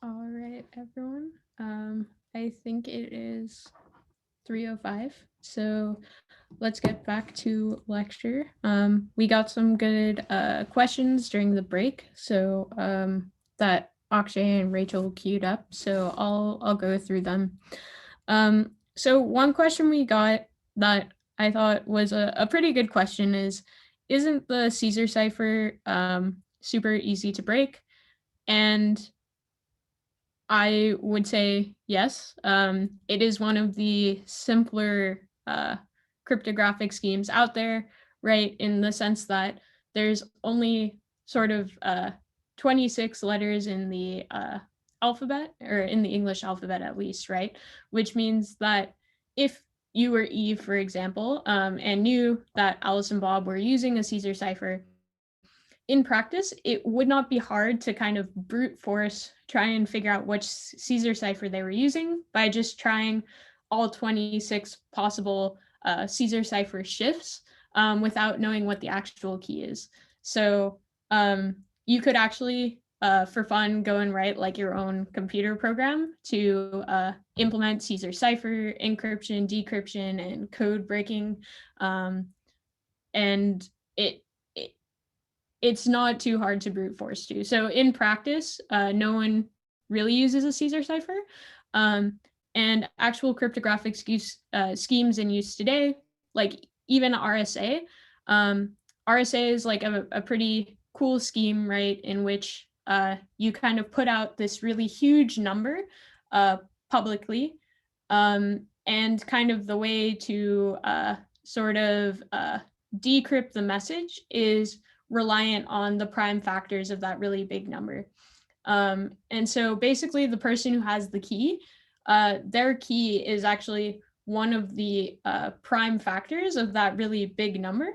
All right, everyone. I think it is 3:05. So let's get back to lecture. We got some good questions during the break. So that Akshay and Rachel queued up. So I'll go through them. So one question we got that I thought was a pretty good question is, isn't the Caesar cipher super easy to break? And I would say yes. It is one of the simpler cryptographic schemes out there, right? In the sense that there's only sort of 26 letters in the alphabet, or in the English alphabet at least, right? Which means that if you were Eve, for example, and knew that Alice and Bob were using a Caesar cipher, in practice, it would not be hard to kind of brute force try and figure out which Caesar cipher they were using by just trying all 26 possible Caesar cipher shifts without knowing what the actual key is. So you could actually, for fun, go and write like your own computer program to implement Caesar cipher, encryption, decryption, and code breaking. And it's not too hard to brute force do. So in practice, no one really uses a Caesar cipher. And actual cryptographic schemes in use today, like even RSA, RSA is like a pretty cool scheme, right, in which you kind of put out this really huge number publicly, and kind of the way to sort of decrypt the message is reliant on the prime factors of that really big number. And so basically the person who has the key, their key is actually one of the prime factors of that really big number,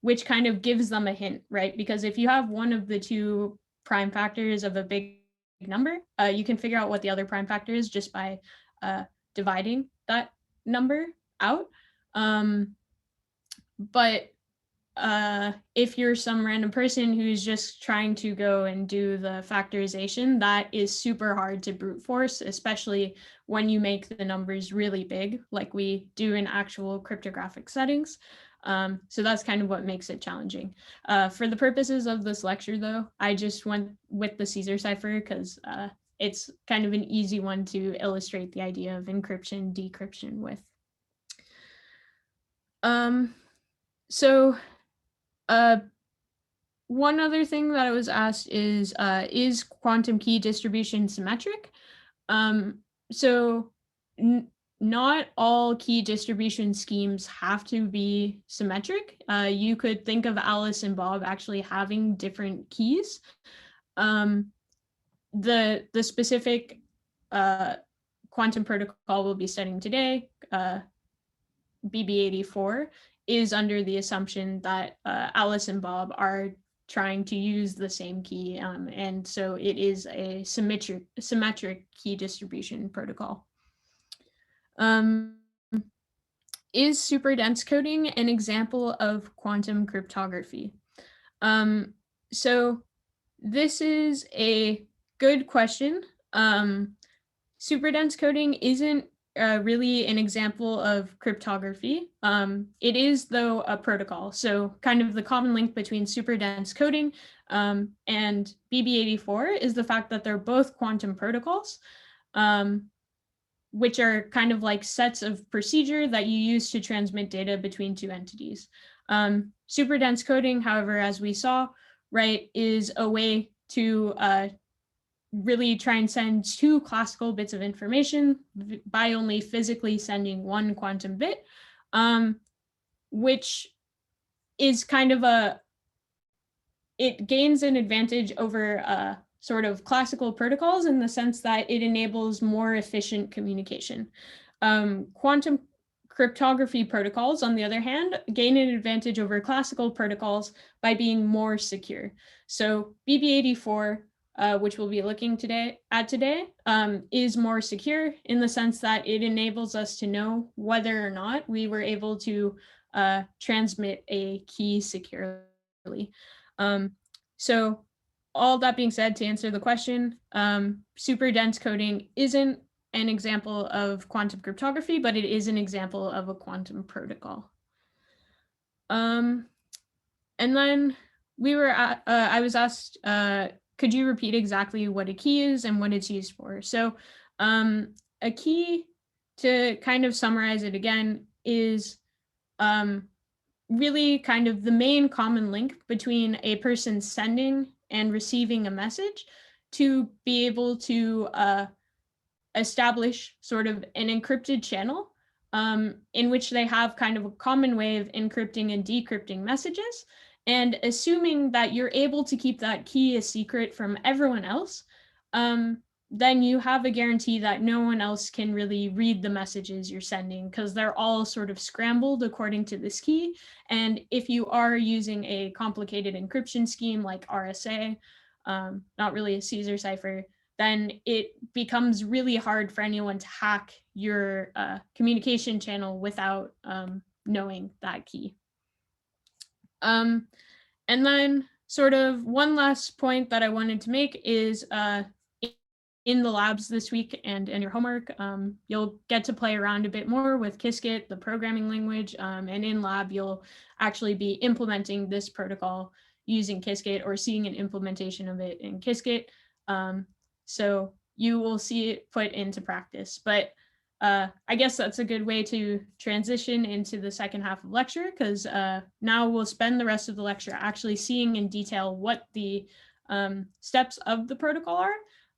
which kind of gives them a hint, right? Because if you have one of the two prime factors of a big number, you can figure out what the other prime factor is just by dividing that number out. But if you're some random person who's just trying to go and do the factorization, that is super hard to brute force, especially when you make the numbers really big, like we do in actual cryptographic settings. So that's kind of what makes it challenging. For the purposes of this lecture, though, I just went with the Caesar cipher because it's kind of an easy one to illustrate the idea of encryption, decryption with. So one other thing that I was asked is quantum key distribution symmetric? So not all key distribution schemes have to be symmetric. You could think of Alice and Bob actually having different keys. The specific quantum protocol we'll be studying today, BB84, is under the assumption that Alice and Bob are trying to use the same key, and so it is a symmetric key distribution protocol. Is superdense coding an example of quantum cryptography? So this is a good question. Superdense coding isn't really an example of cryptography. It is, though, a protocol. So kind of the common link between superdense coding and BB84 is the fact that they're both quantum protocols, which are kind of like sets of procedure that you use to transmit data between two entities. Superdense coding, however, as we saw, right, is a way to really try and send two classical bits of information by only physically sending one quantum bit, which is kind of it gains an advantage over sort of classical protocols in the sense that it enables more efficient communication. Quantum cryptography protocols, on the other hand, gain an advantage over classical protocols by being more secure. So BB84, which we'll be looking at today, is more secure in the sense that it enables us to know whether or not we were able to transmit a key securely. So all that being said, to answer the question, super dense coding isn't an example of quantum cryptography, but it is an example of a quantum protocol. And then I was asked, could you repeat exactly what a key is and what it's used for? So a key, to kind of summarize it again, is really kind of the main common link between a person sending and receiving a message to be able to establish sort of an encrypted channel in which they have kind of a common way of encrypting and decrypting messages. And assuming that you're able to keep that key a secret from everyone else, then you have a guarantee that no one else can really read the messages you're sending because they're all sort of scrambled according to this key. And if you are using a complicated encryption scheme like RSA, not really a Caesar cipher, then it becomes really hard for anyone to hack your communication channel without knowing that key. And then sort of one last point that I wanted to make is in the labs this week and in your homework, you'll get to play around a bit more with Qiskit, the programming language, and in lab, you'll actually be implementing this protocol using Qiskit or seeing an implementation of it in Qiskit. So you will see it put into practice. But I guess that's a good way to transition into the second half of lecture, because now we'll spend the rest of the lecture actually seeing in detail what the steps of the protocol are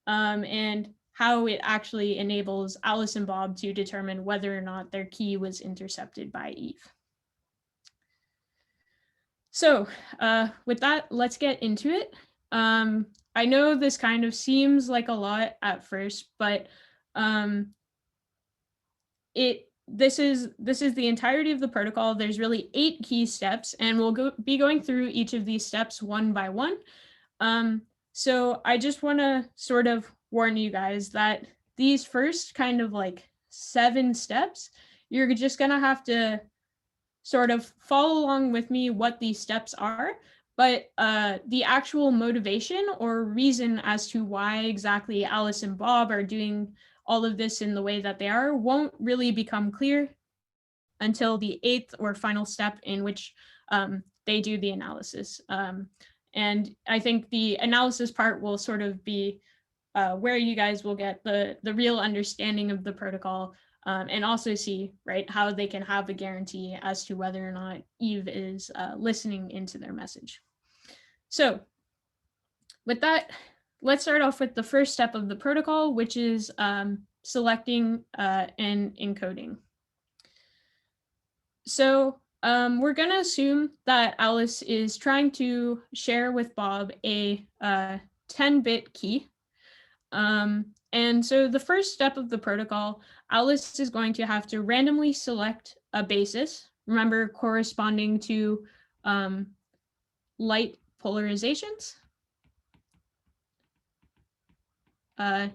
and how it actually enables Alice and Bob to determine whether or not their key was intercepted by Eve. So with that, let's get into it. I know this kind of seems like a lot at first, but this is the entirety of the protocol. There's really 8 key steps, and we'll be going through each of these steps one by one. So I just want to sort of warn you guys that these first kind of like 7 steps, you're just going to have to sort of follow along with me what these steps are, but the actual motivation or reason as to why exactly Alice and Bob are doing all of this in the way that they are won't really become clear until the 8th or final step, in which they do the analysis. And I think the analysis part will sort of be where you guys will get the real understanding of the protocol, and also see, right, how they can have a guarantee as to whether or not Eve is listening into their message. So with that, let's start off with the first step of the protocol, which is selecting and encoding. So we're going to assume that Alice is trying to share with Bob a 10-bit key. And so the first step of the protocol, Alice is going to have to randomly select a basis, remember, corresponding to light polarizations.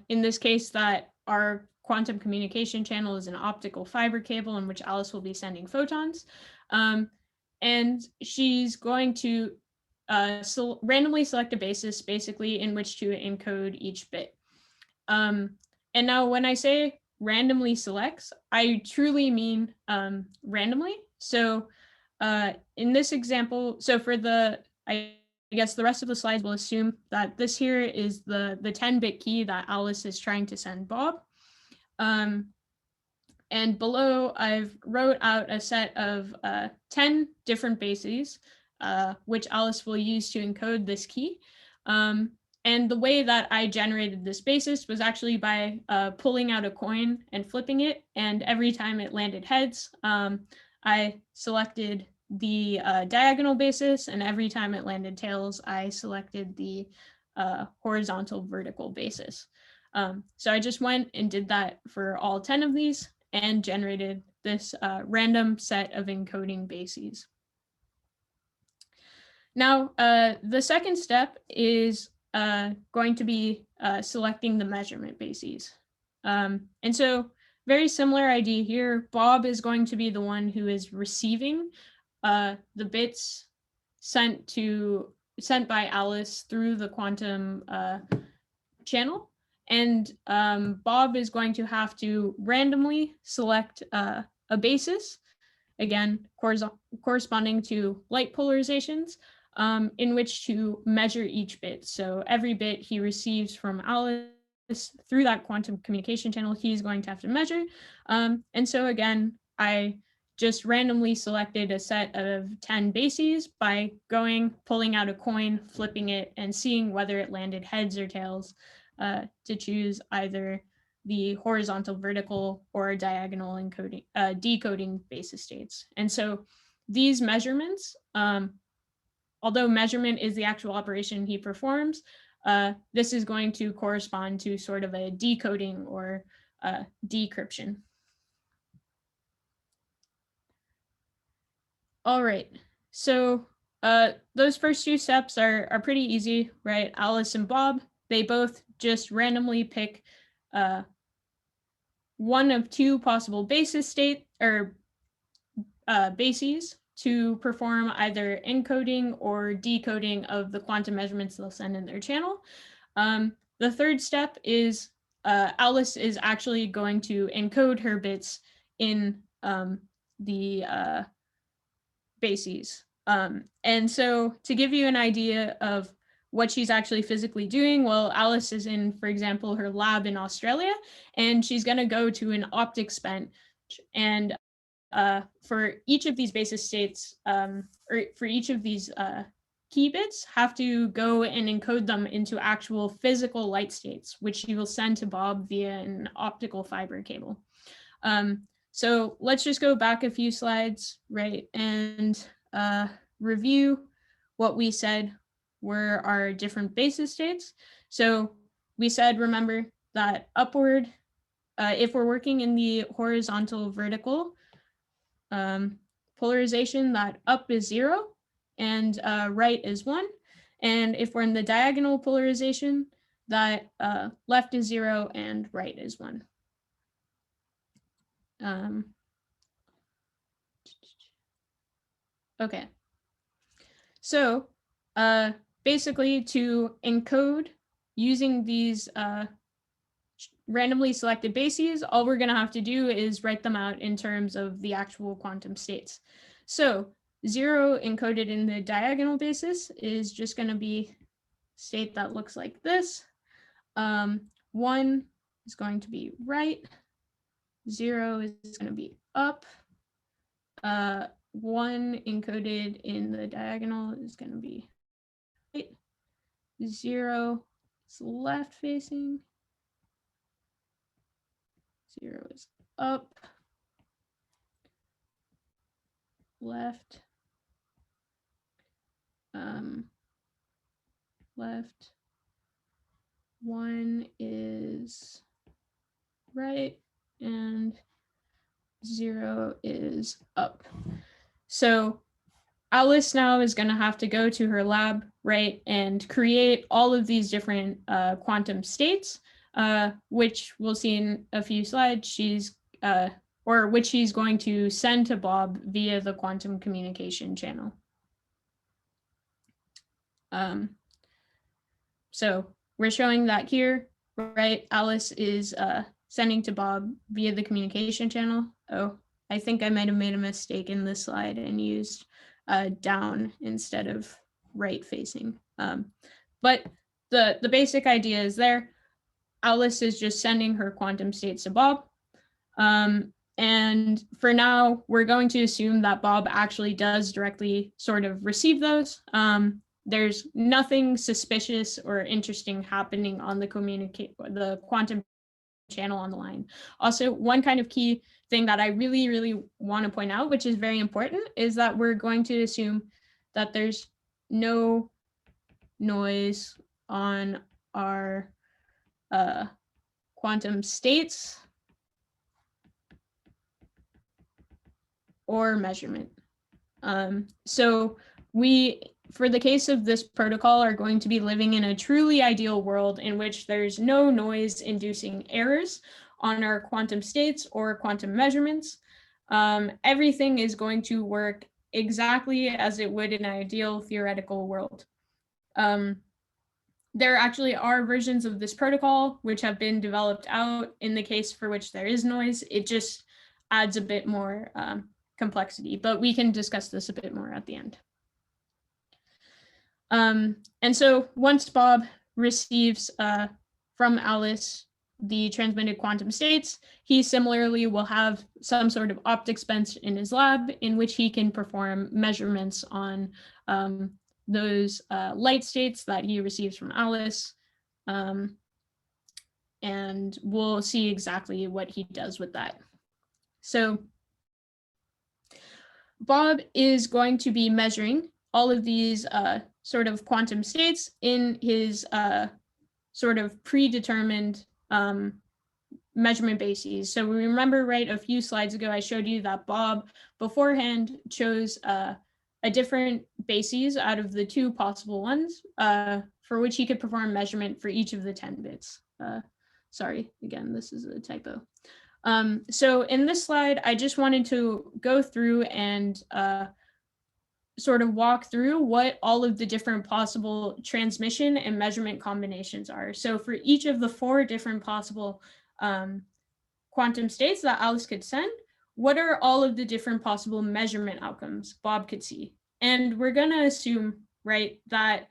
In this case, that our quantum communication channel is an optical fiber cable in which Alice will be sending photons. And she's going to randomly select a basis, basically, in which to encode each bit. And now when I say randomly selects, I truly mean randomly. So in this example, so for I guess the rest of the slides will assume that this here is the 10-bit key that Alice is trying to send Bob. And below, I've wrote out a set of 10 different bases, which Alice will use to encode this key. And the way that I generated this basis was actually by pulling out a coin and flipping it. And every time it landed heads, I selected the diagonal basis. And every time it landed tails, I selected the horizontal vertical basis. So I just went and did that for all 10 of these and generated this random set of encoding bases. Now, the second step is going to be selecting the measurement bases. And so very similar idea here. Bob is going to be the one who is receiving the bits sent by Alice through the quantum channel. And Bob is going to have to randomly select a basis, again, corresponding to light polarizations, in which to measure each bit. So every bit he receives from Alice through that quantum communication channel, he's going to have to measure. And so again, I just randomly selected a set of 10 bases by pulling out a coin, flipping it, and seeing whether it landed heads or tails, to choose either the horizontal, vertical, or diagonal decoding basis states. And so these measurements, although measurement is the actual operation he performs, this is going to correspond to sort of a decoding or decryption. All right, so those first 2 steps are pretty easy, right? Alice and Bob, they both just randomly pick one of 2 possible basis state or bases to perform either encoding or decoding of the quantum measurements they'll send in their channel. The third step is Alice is actually going to encode her bits in the bases. And so to give you an idea of what she's actually physically doing, well, Alice is in, for example, her lab in Australia, and she's going to go to an optics bench. And for each of these basis states, or for each of these key bits, have to go and encode them into actual physical light states, which she will send to Bob via an optical fiber cable. So let's just go back a few slides, right, and review what we said were our different basis states. So we said, remember, that upward if we're working in the horizontal vertical polarization, that up is 0 and right is 1. And if we're in the diagonal polarization, that left is 0 and right is 1. Okay. So basically, to encode using these randomly selected bases, all we're going to have to do is write them out in terms of the actual quantum states. So 0 encoded in the diagonal basis is just going to be state that looks like this. 1 is going to be right. 0 is going to be up. 1 encoded in the diagonal is going to be right. 0 is left facing. 0 is up. Left. Left. 1 is right and 0 is up. So Alice now is going to have to go to her lab, right, and create all of these different quantum states, which we'll see in a few slides. Which she's going to send to Bob via the quantum communication channel. So we're showing that here, right? Alice is sending to Bob via the communication channel. Oh, I think I might have made a mistake in this slide and used down instead of right facing. But the basic idea is there. Alice is just sending her quantum states to Bob. And for now, we're going to assume that Bob actually does directly sort of receive those. There's nothing suspicious or interesting happening on the quantum channel on the line. Also, one kind of key thing that I really, really want to point out, which is very important, is that we're going to assume that there's no noise on our quantum states or measurement. So we, for the case of this protocol, are going to be living in a truly ideal world in which there's no noise inducing errors on our quantum states or quantum measurements. Everything is going to work exactly as it would in an ideal theoretical world. There actually are versions of this protocol which have been developed out in the case for which there is noise. It just adds a bit more complexity, but we can discuss this a bit more at the end. And so once Bob receives from Alice the transmitted quantum states, he similarly will have some sort of optics bench in his lab in which he can perform measurements on those light states that he receives from Alice. And we'll see exactly what he does with that. So Bob is going to be measuring all of these sort of quantum states in his sort of predetermined measurement bases. So we remember, right, a few slides ago, I showed you that Bob beforehand chose a different bases out of the 2 possible ones for which he could perform measurement for each of the 10 bits. Sorry, again, this is a typo. So in this slide, I just wanted to go through and sort of walk through what all of the different possible transmission and measurement combinations are. So for each of the 4 different possible quantum states that Alice could send, what are all of the different possible measurement outcomes Bob could see? And we're going to assume, right, that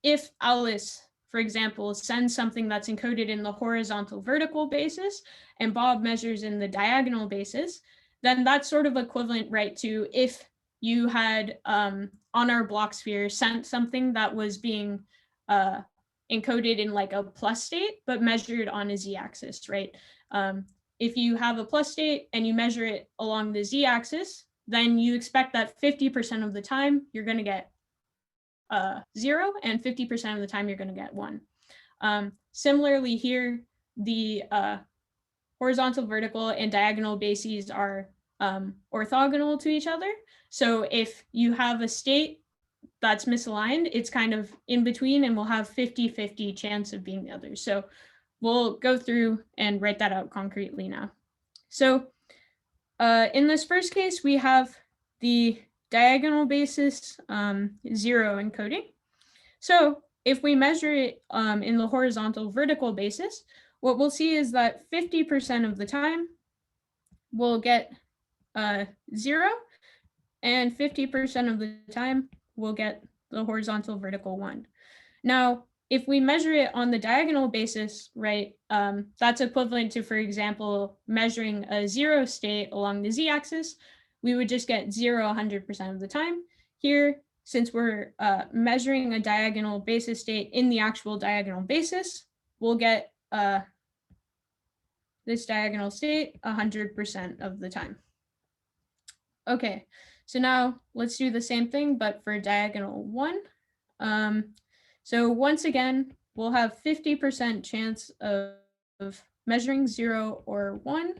if Alice, for example, sends something that's encoded in the horizontal vertical basis and Bob measures in the diagonal basis, then that's sort of equivalent, right, to if you had on our block sphere sent something that was being encoded in like a plus state, but measured on a z-axis, right? If you have a plus state and you measure it along the z-axis, then you expect that 50% of the time you're going to get 0 and 50% of the time you're going to get 1. Similarly here, the horizontal, vertical, and diagonal bases are orthogonal to each other. So if you have a state that's misaligned, it's kind of in between and we'll have 50-50 chance of being the other. So we'll go through and write that out concretely now. So in this first case, we have the diagonal basis 0 encoding. So if we measure it in the horizontal vertical basis, what we'll see is that 50% of the time we'll get 0, and 50% of the time we'll get the horizontal vertical 1. Now, if we measure it on the diagonal basis, right, that's equivalent to, for example, measuring a 0 state along the z-axis, we would just get 0 100% of the time. Here, since we're measuring a diagonal basis state in the actual diagonal basis, we'll get this diagonal state 100% of the time. Okay, so now let's do the same thing, but for diagonal 1. So once again, we'll have 50% chance of measuring 0 or 1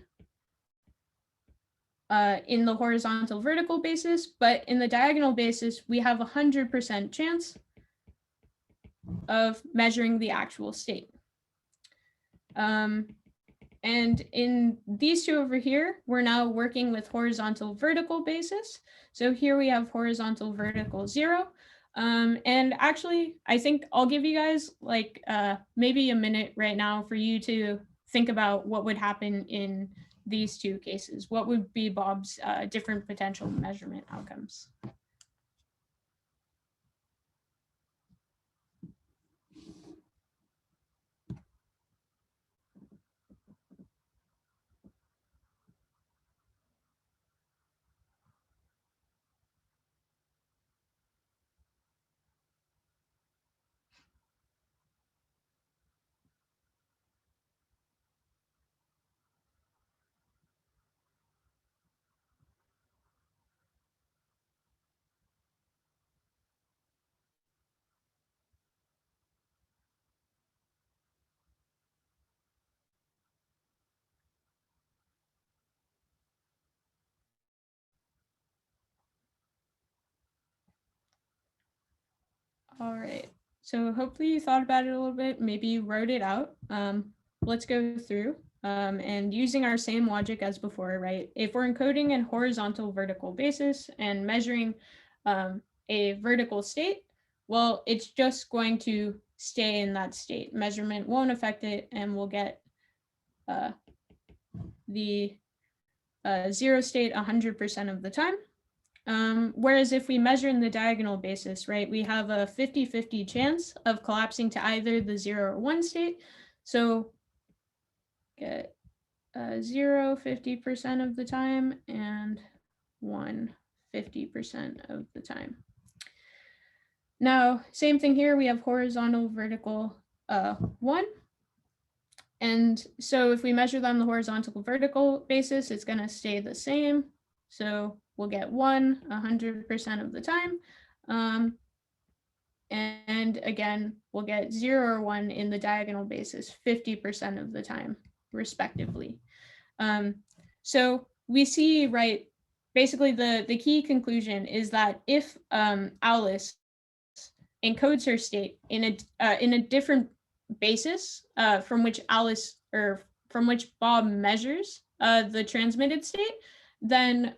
in the horizontal vertical basis, but in the diagonal basis, we have 100% chance of measuring the actual state. And in these two over here, we're now working with horizontal vertical basis. So here we have horizontal vertical 0. And actually, I think I'll give you guys like maybe a minute right now for you to think about what would happen in these two cases. What would be Bob's different potential measurement outcomes? All right, so hopefully you thought about it a little bit, maybe you wrote it out. Let's go through and using our same logic as before, right? If we're encoding in horizontal vertical basis and measuring a vertical state, well, it's just going to stay in that state. Measurement won't affect it, and we'll get the 0 state 100% of the time. Whereas if we measure in the diagonal basis, right, we have a 50-50 chance of collapsing to either the 0 or 1 state. So get 0 50% of the time and 1 50% of the time. Now, same thing here, we have horizontal vertical 1. And so if we measure them the horizontal vertical basis, it's going to stay the same. So we'll get 1 100% of the time. And again, we'll get 0 or 1 in the diagonal basis 50% of the time, respectively. So we see, right, basically the key conclusion is that if Alice encodes her state in a different basis from which Alice or from which Bob measures the transmitted state, then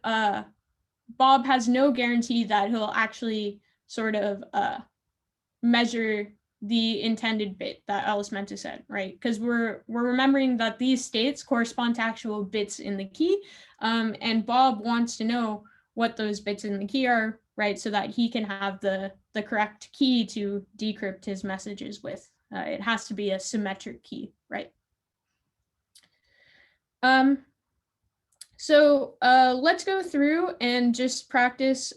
Bob has no guarantee that he'll actually sort of measure the intended bit that Alice meant to set, right? Because we're remembering that these states correspond to actual bits in the key, and Bob wants to know what those bits in the key are, right? So that he can have the correct key to decrypt his messages with. It has to be a symmetric key, right? So let's go through and just practice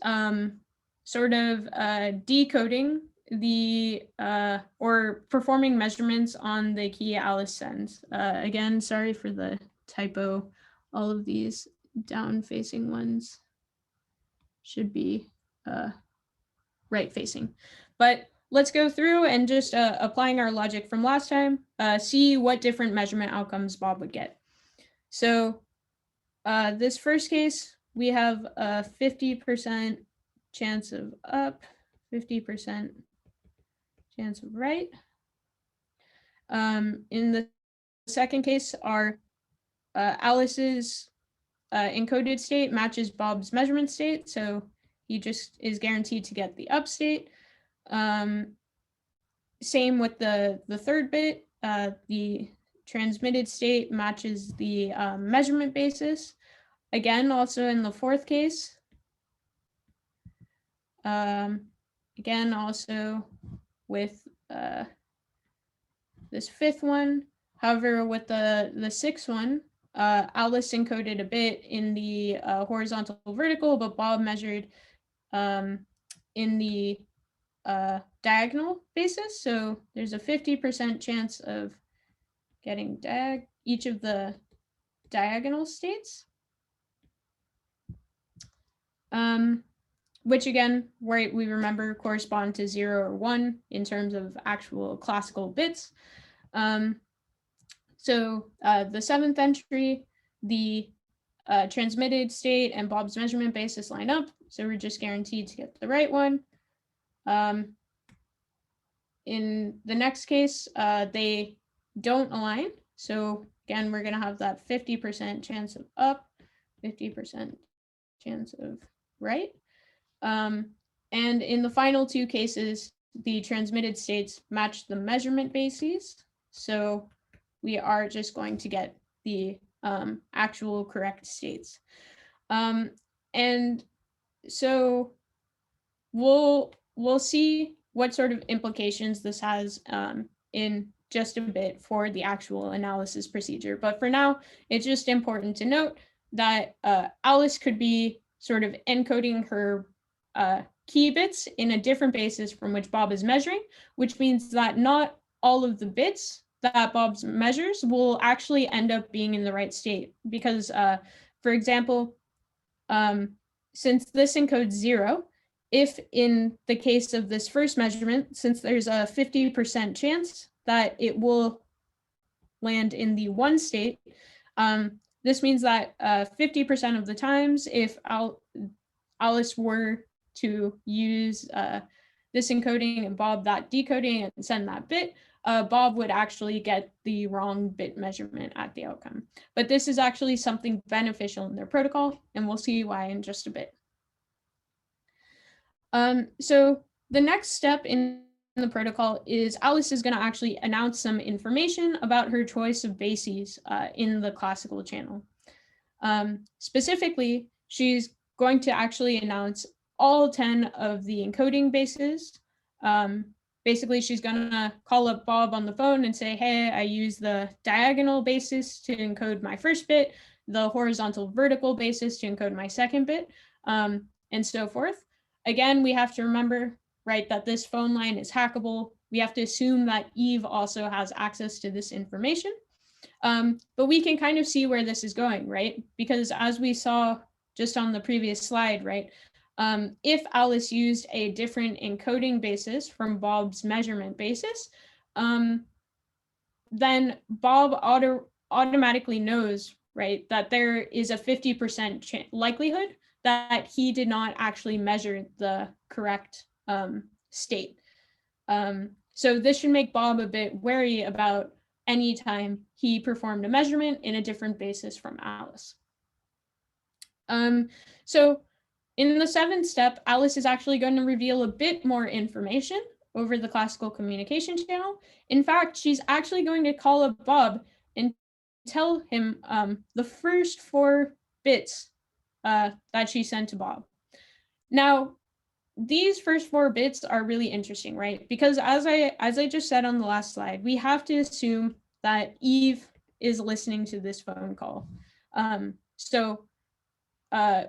sort of decoding the or performing measurements on the key Alice sends. Again, sorry for the typo. All of these down facing ones should be right facing. But let's go through and just applying our logic from last time, see what different measurement outcomes Bob would get. So this first case, we have a 50% chance of up, 50% chance of right. In the second case, our Alice's encoded state matches Bob's measurement state, so he just is guaranteed to get the up state. Same with the third bit, the transmitted state matches the measurement basis. Again, also in the fourth case, again, also with this fifth one. However, with the sixth one, Alice encoded a bit in the horizontal vertical, but Bob measured in the diagonal basis. So there's a 50% chance of getting each of the diagonal states. Which again, right, we remember correspond to 0 or 1 in terms of actual classical bits. So the seventh entry, the transmitted state and Bob's measurement basis line up. So we're just guaranteed to get the right one. In the next case, they don't align. So again, we're going to have that 50% chance of up, 50% chance of right. And in the final two cases, the transmitted states match the measurement bases. So we are just going to get the actual correct states. And so we'll see what sort of implications this has in just a bit for the actual analysis procedure. But for now, it's just important to note that Alice could be sort of encoding her key bits in a different basis from which Bob is measuring, which means that not all of the bits that Bob's measures will actually end up being in the right state. Because, for example, since this encodes 0, if in the case of this first measurement, since there's a 50% chance that it will land in the 1 state, this means that 50% of the times, if Alice were to use this encoding and Bob that decoding and send that bit, Bob would actually get the wrong bit measurement at the outcome. But this is actually something beneficial in their protocol, and we'll see why in just a bit. So the next step in the protocol is Alice is going to actually announce some information about her choice of bases in the classical channel. Specifically, she's going to actually announce all 10 of the encoding bases. Basically, she's going to call up Bob on the phone and say, hey, I use the diagonal basis to encode my first bit, the horizontal vertical basis to encode my second bit, and so forth. Again, we have to remember, right, that this phone line is hackable. We have to assume that Eve also has access to this information. But we can kind of see where this is going, right? Because as we saw just on the previous slide, right, if Alice used a different encoding basis from Bob's measurement basis, then Bob automatically knows, right, that there is a 50% likelihood that he did not actually measure the correct state. So this should make Bob a bit wary about any time he performed a measurement in a different basis from Alice. So in the seventh step, Alice is actually going to reveal a bit more information over the classical communication channel. In fact, she's actually going to call up Bob and tell him the first 4 bits that she sent to Bob. Now, these first 4 bits are really interesting, right? Because as I just said on the last slide, we have to assume that Eve is listening to this phone call. So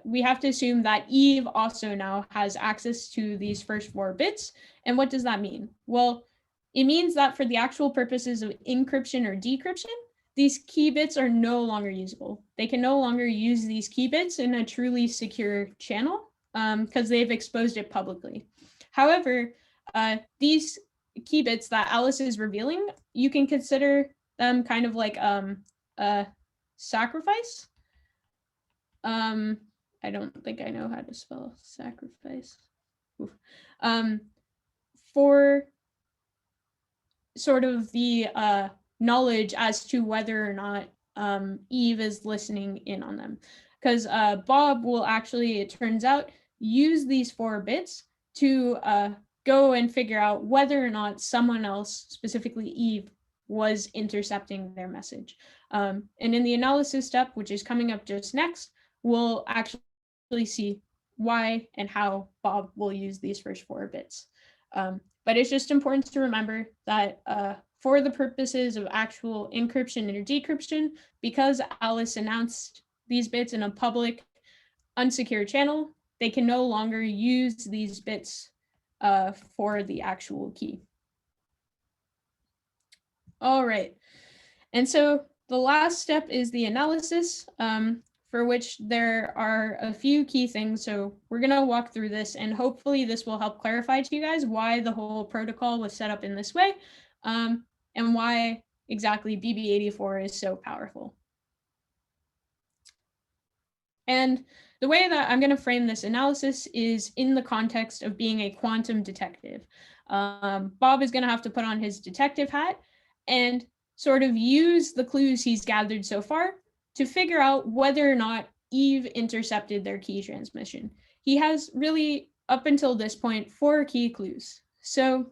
we have to assume that Eve also now has access to these first 4 bits. And what does that mean? Well, it means that for the actual purposes of encryption or decryption, these key bits are no longer usable. They can no longer use these key bits in a truly secure channel because they've exposed it publicly. However, these key bits that Alice is revealing, you can consider them kind of like sacrifice. I don't think I know how to spell sacrifice. For sort of the knowledge as to whether or not Eve is listening in on them. Because Bob will actually, it turns out, use these 4 bits to go and figure out whether or not someone else, specifically Eve, was intercepting their message. And in the analysis step, which is coming up just next, we'll actually see why and how Bob will use these first 4 bits. But it's just important to remember that for the purposes of actual encryption or decryption, because Alice announced these bits in a public, unsecure channel, they can no longer use these bits for the actual key. All right. And so the last step is the analysis, for which there are a few key things. So we're going to walk through this, and hopefully this will help clarify to you guys why the whole protocol was set up in this way, and why exactly BB84 is so powerful. And the way that I'm going to frame this analysis is in the context of being a quantum detective. Bob is going to have to put on his detective hat and sort of use the clues he's gathered so far to figure out whether or not Eve intercepted their key transmission. He has really, up until this point, 4 key clues. So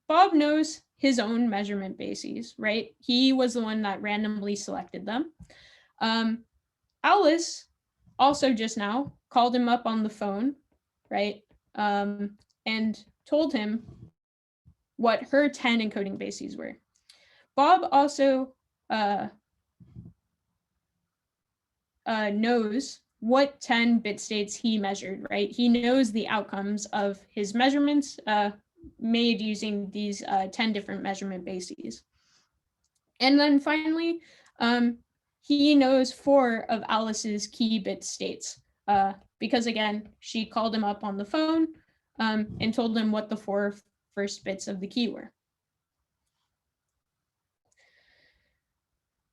Bob knows his own measurement bases, right? He was the one that randomly selected them. Alice also just now called him up on the phone, right? And told him what her 10 encoding bases were. Bob also knows what 10 bit states he measured, right? He knows the outcomes of his measurements made using these 10 different measurement bases. And then finally, he knows 4 of Alice's key bit states because, again, she called him up on the phone and told him what the 4 first bits of the key were.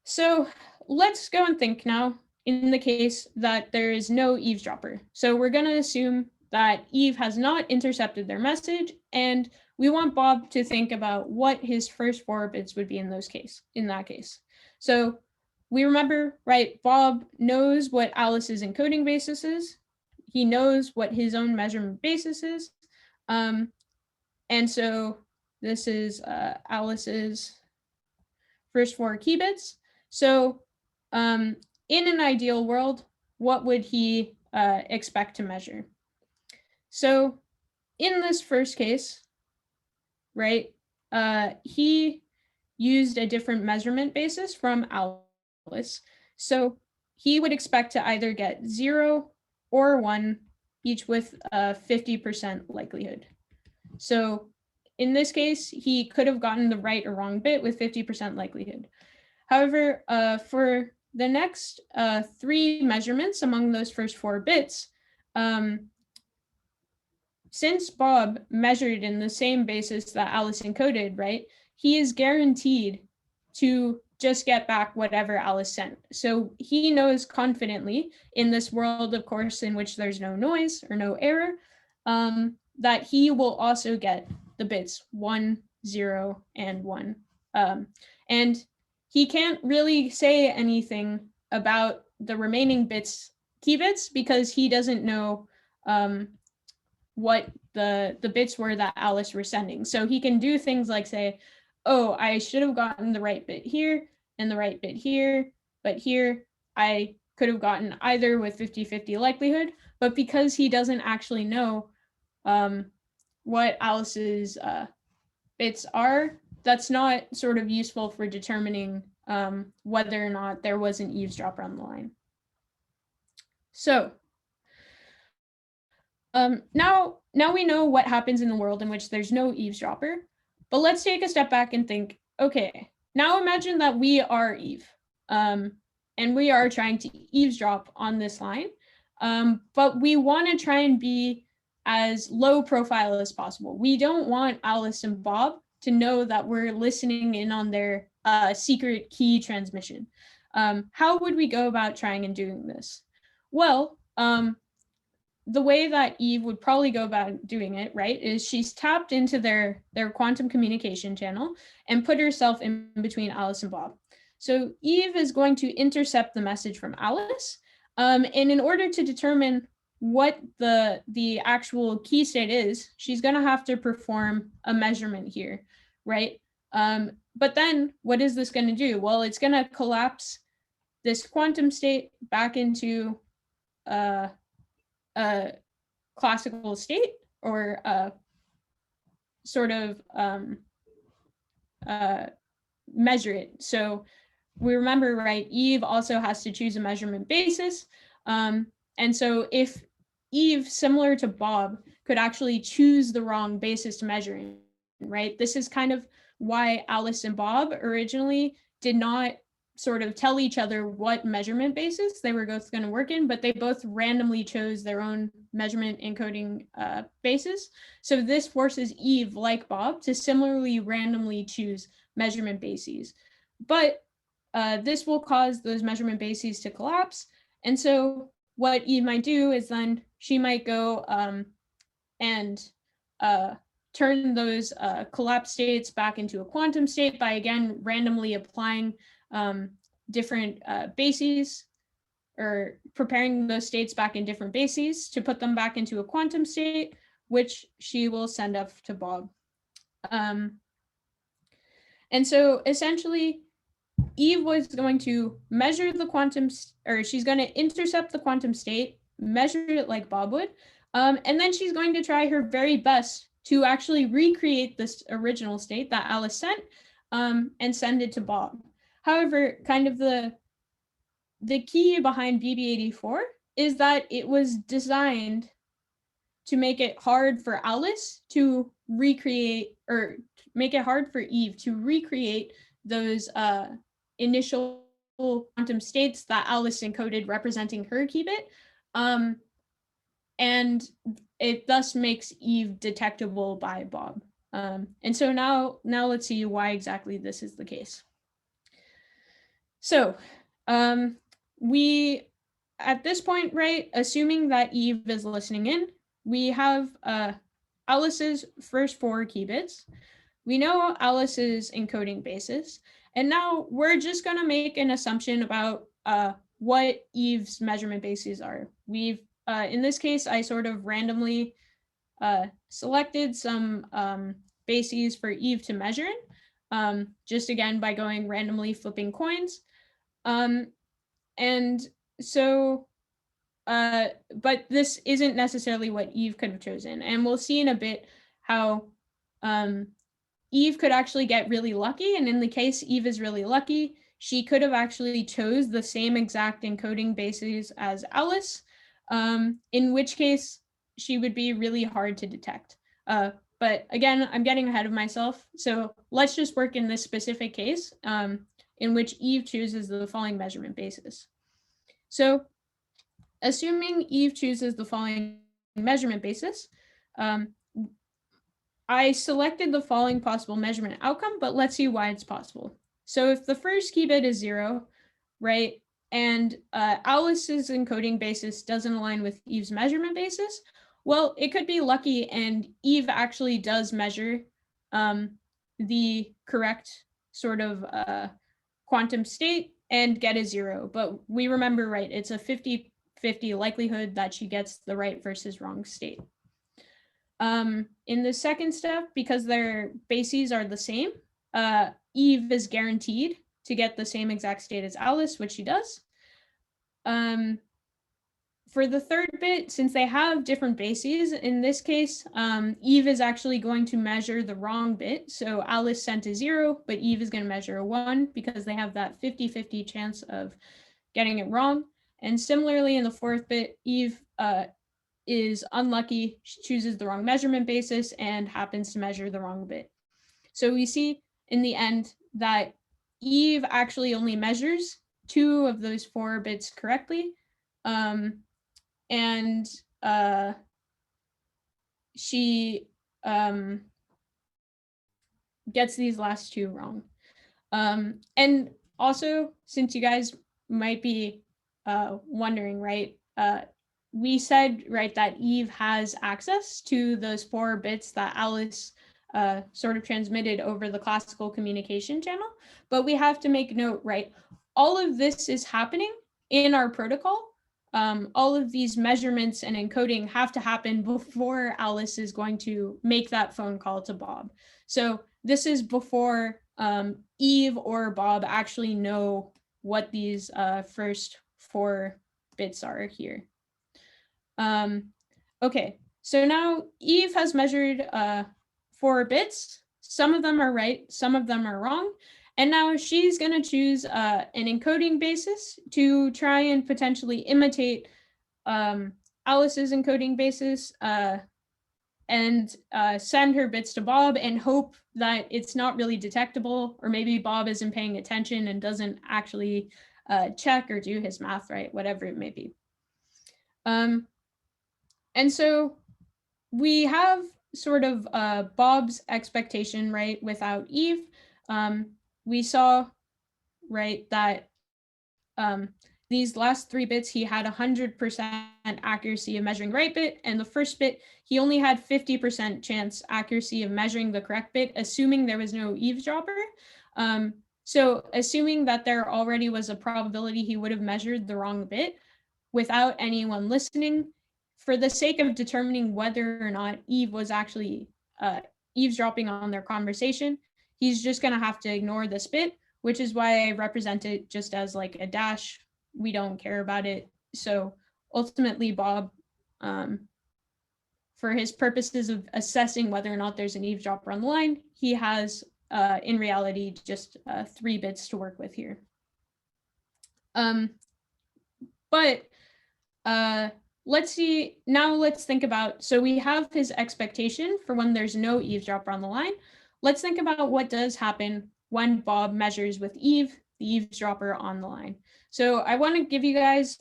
So let's go and think now in the case that there is no eavesdropper. So we're going to assume that Eve has not intercepted their message, and we want Bob to think about what his first 4 bits would be in that case. So we remember, right, Bob knows what Alice's encoding basis is. He knows what his own measurement basis is. And so this is Alice's first 4 key bits. So in an ideal world, what would he expect to measure? So in this first case, right, he used a different measurement basis from Alice. So he would expect to either get 0 or 1, each with a 50% likelihood. So in this case, he could have gotten the right or wrong bit with 50% likelihood. However, for the next 3 measurements among those first 4 bits, since Bob measured in the same basis that Alice encoded, right, he is guaranteed to just get back whatever Alice sent. So he knows confidently in this world, of course, in which there's no noise or no error, that he will also get the bits 1, 0, and 1. And he can't really say anything about the remaining bits, key bits, because he doesn't know what the bits were that Alice were sending. So he can do things like say, oh, I should have gotten the right bit here and the right bit here, but here I could have gotten either with 50-50 likelihood, but because he doesn't actually know what Alice's bits are, that's not sort of useful for determining whether or not there was an eavesdropper on the line. So now we know what happens in the world in which there's no eavesdropper, but let's take a step back and think, okay, now imagine that we are Eve, and we are trying to eavesdrop on this line, but we want to try and be as low profile as possible. We don't want Alice and Bob to know that we're listening in on their secret key transmission. How would we go about trying and doing this? Well, the way that Eve would probably go about doing it, right, is she's tapped into their quantum communication channel and put herself in between Alice and Bob. So Eve is going to intercept the message from Alice. And in order to determine what the actual key state is, she's going to have to perform a measurement here, right? But then what is this going to do? Well, it's going to collapse this quantum state back into a classical state, or sort of measure it. So we remember, right, Eve also has to choose a measurement basis. And so if Eve, similar to Bob, could actually choose the wrong basis to measure in, right? This is kind of why Alice and Bob originally did not sort of tell each other what measurement basis they were both going to work in, but they both randomly chose their own measurement encoding basis. So this forces Eve, like Bob, to similarly randomly choose measurement bases. But this will cause those measurement bases to collapse. And so what Eve might do is then she might go and turn those collapsed states back into a quantum state by, again, randomly applying different bases, or preparing those states back in different bases to put them back into a quantum state, which she will send up to Bob. And so essentially, Eve was going to measure the quantum, or she's going to intercept the quantum state, measure it like Bob would, and then she's going to try her very best to actually recreate this original state that Alice sent, and send it to Bob. However, kind of the key behind BB84 is that it was designed to make it hard for Alice to recreate, or make it hard for Eve to recreate those initial quantum states that Alice encoded representing her key bit. And it thus makes Eve detectable by Bob. And so now let's see why exactly this is the case. So we, at this point, right, assuming that Eve is listening in, we have Alice's first 4 key bits. We know Alice's encoding basis. And now we're just going to make an assumption about what Eve's measurement bases are. We've, in this case, I sort of randomly selected some bases for Eve to measure in, just again by going randomly flipping coins. And so, but this isn't necessarily what Eve could have chosen. And we'll see in a bit how Eve could actually get really lucky. And in the case Eve is really lucky, she could have actually chose the same exact encoding bases as Alice, in which case she would be really hard to detect. But again, I'm getting ahead of myself. So let's just work in this specific case, in which Eve chooses the following measurement basis. So assuming Eve chooses the following measurement basis, I selected the following possible measurement outcome, but let's see why it's possible. So if the first key bit is 0, right, and Alice's encoding basis doesn't align with Eve's measurement basis, well, it could be lucky and Eve actually does measure the correct sort of quantum state and get a 0. But we remember, right, it's a 50-50 likelihood that she gets the right versus wrong state. In the second step, because their bases are the same, Eve is guaranteed to get the same exact state as Alice, which she does. For the third bit, since they have different bases, in this case, Eve is actually going to measure the wrong bit. So Alice sent a 0, but Eve is going to measure a 1 because they have that 50-50 chance of getting it wrong. And similarly, in the fourth bit, Eve is unlucky, she chooses the wrong measurement basis and happens to measure the wrong bit. So we see in the end that Eve actually only measures 2 of those 4 bits correctly. And she gets these last 2 wrong. And also, since you guys might be wondering, right? We said, right, that Eve has access to those 4 bits that Alice sort of transmitted over the classical communication channel, but we have to make note, right? All of this is happening in our protocol. All of these measurements and encoding have to happen before Alice is going to make that phone call to Bob. So this is before Eve or Bob actually know what these first 4 bits are here. Okay, so now Eve has measured 4 bits. Some of them are right, some of them are wrong. And now she's going to choose an encoding basis to try and potentially imitate Alice's encoding basis and send her bits to Bob and hope that it's not really detectable, or maybe Bob isn't paying attention and doesn't actually check or do his math right, whatever it may be. And so we have sort of Bob's expectation, right, without Eve. We saw, right, that these last 3 bits, he had 100% accuracy of measuring the right bit, and the first bit, he only had 50% chance accuracy of measuring the correct bit, assuming there was no eavesdropper. So assuming that there already was a probability he would have measured the wrong bit without anyone listening, for the sake of determining whether or not Eve was actually eavesdropping on their conversation, he's just going to have to ignore this bit, which is why I represent it just as like a dash. We don't care about it. So ultimately, Bob, for his purposes of assessing whether or not there's an eavesdropper on the line, he has, in reality, just 3 bits to work with here. But let's see, now let's think about, so we have his expectation for when there's no eavesdropper on the line. Let's think about what does happen when Bob measures with Eve, the eavesdropper on the line. So I want to give you guys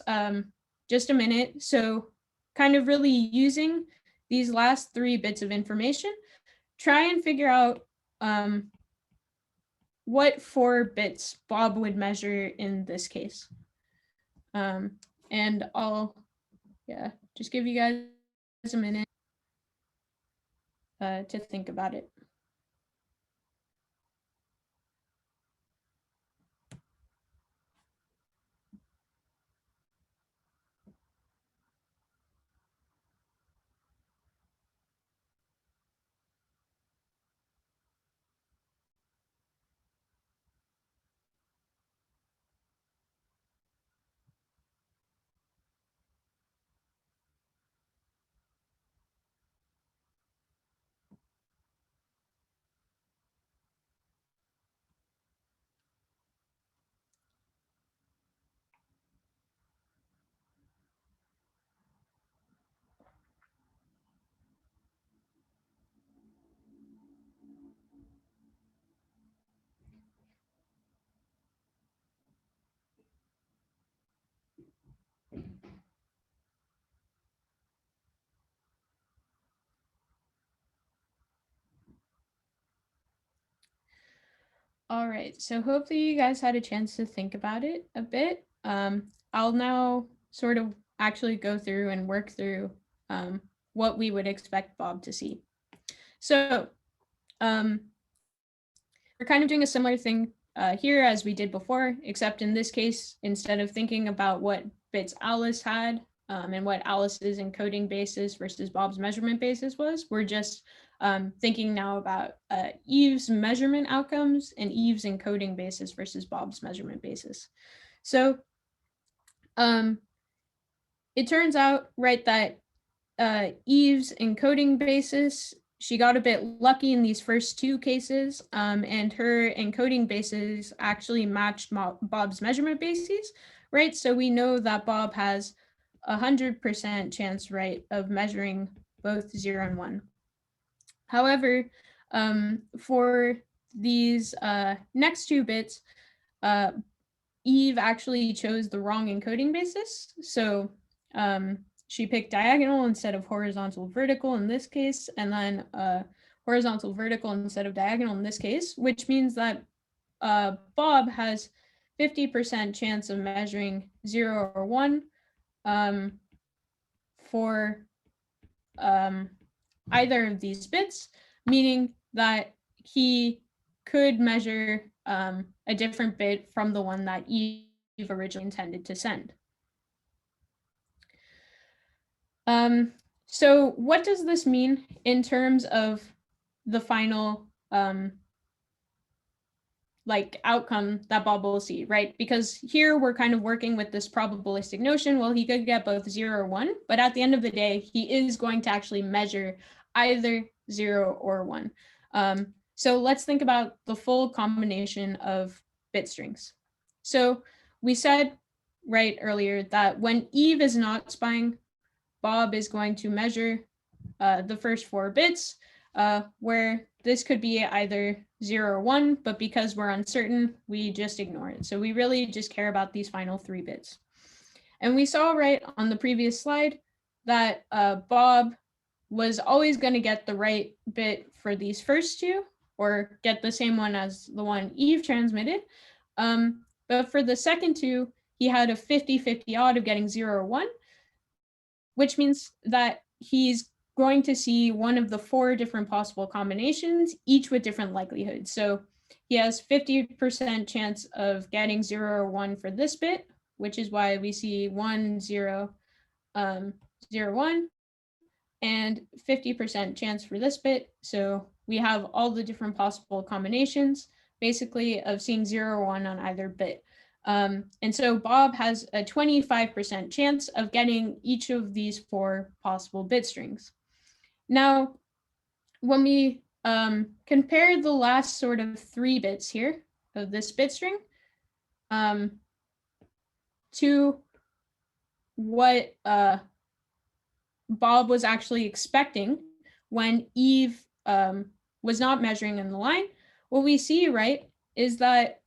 just a minute. So kind of really using these last 3 bits of information, try and figure out what 4 bits Bob would measure in this case. And I'll, just give you guys a minute to think about it. All right, so hopefully you guys had a chance to think about it a bit. I'll now sort of actually go through and work through what we would expect Bob to see. So we're kind of doing a similar thing here as we did before, except in this case, instead of thinking about what bits Alice had and what Alice's encoding basis versus Bob's measurement basis was, we're just thinking now about Eve's measurement outcomes and Eve's encoding basis versus Bob's measurement basis. So it turns out, right, that Eve's encoding basis, she got a bit lucky in these first 2 cases, and her encoding basis actually matched Bob's measurement basis, right? So we know that Bob has 100% chance, right, of measuring both 0 and 1. However, for these next 2 bits, Eve actually chose the wrong encoding basis. So she picked diagonal instead of horizontal vertical in this case, and then horizontal vertical instead of diagonal in this case, which means that Bob has 50% chance of measuring 0 or 1 for either of these bits, meaning that he could measure a different bit from the one that Eve originally intended to send. So what does this mean in terms of the final like outcome that Bob will see, right? Because here we're kind of working with this probabilistic notion. Well, he could get both 0 or 1, but at the end of the day, he is going to actually measure either 0 or 1. So let's think about the full combination of bit strings. So we said right earlier that when Eve is not spying, Bob is going to measure the first 4 bits, where this could be either 0 or 1, but because we're uncertain, we just ignore it. So we really just care about these final 3 bits. And we saw right on the previous slide that Bob was always going to get the right bit for these first 2, or get the same one as the one Eve transmitted. But for the second 2, he had a 50-50 odd of getting 0 or 1, which means that he's going to see one of the 4 different possible combinations, each with different likelihoods. So he has 50% chance of getting 0 or 1 for this bit, which is why we see 1, 0, 0, 1, and 50% chance for this bit. So we have all the different possible combinations, basically, of seeing 0 or 1 on either bit. And so Bob has a 25% chance of getting each of these 4 possible bit strings. Now, when we compare the last sort of 3 bits here of this bit string to what Bob was actually expecting when Eve was not measuring in the line, what we see, right, is that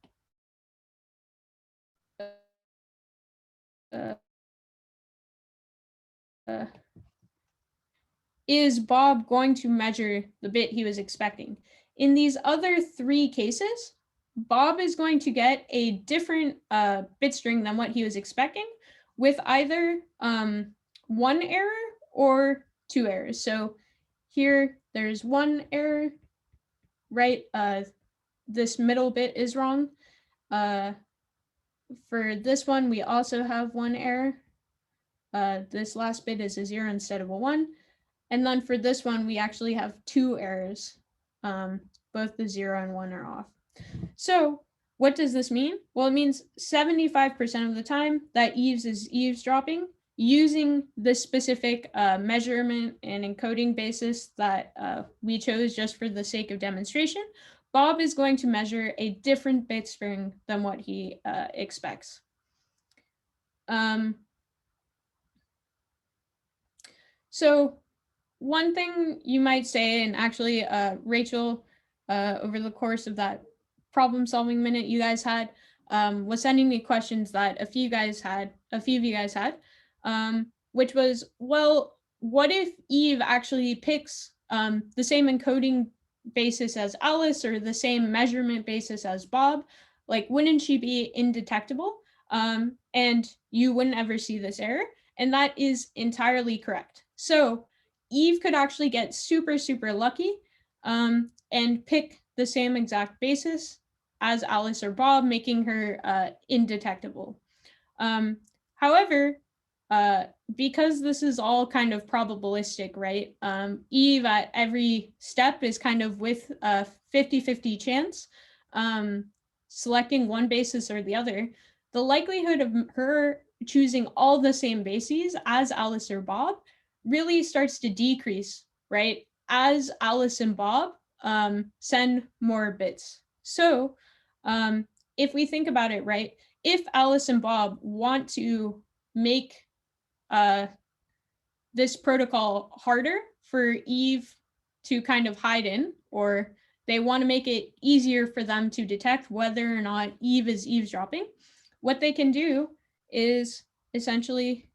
is Bob going to measure the bit he was expecting? In these other 3 cases, Bob is going to get a different bit string than what he was expecting, with either 1 error or 2 errors. So here there's 1 error, right? This middle bit is wrong. For this one, we also have 1 error. This last bit is a 0 instead of a 1. And then for this one, we actually have 2 errors. Both the 0 and 1 are off. So what does this mean? Well, it means 75% of the time that Eves is eavesdropping using this specific measurement and encoding basis that we chose just for the sake of demonstration. Bob is going to measure a different bit string than what he expects. So one thing you might say, and actually Rachel, over the course of that problem solving minute you guys had, was sending me questions that a few of you guys had, which was, well, what if Eve actually picks the same encoding basis as Alice or the same measurement basis as Bob? Like, wouldn't she be indetectable? And you wouldn't ever see this error? And that is entirely correct. So Eve could actually get super, super lucky and pick the same exact basis as Alice or Bob, making her indetectable. However, because this is all kind of probabilistic, right? Eve at every step is kind of with a 50-50 chance, selecting one basis or the other. The likelihood of her choosing all the same bases as Alice or Bob really starts to decrease, right, as Alice and Bob send more bits. So if we think about it, right, if Alice and Bob want to make this protocol harder for Eve to kind of hide in, or they want to make it easier for them to detect whether or not Eve is eavesdropping, what they can do is essentially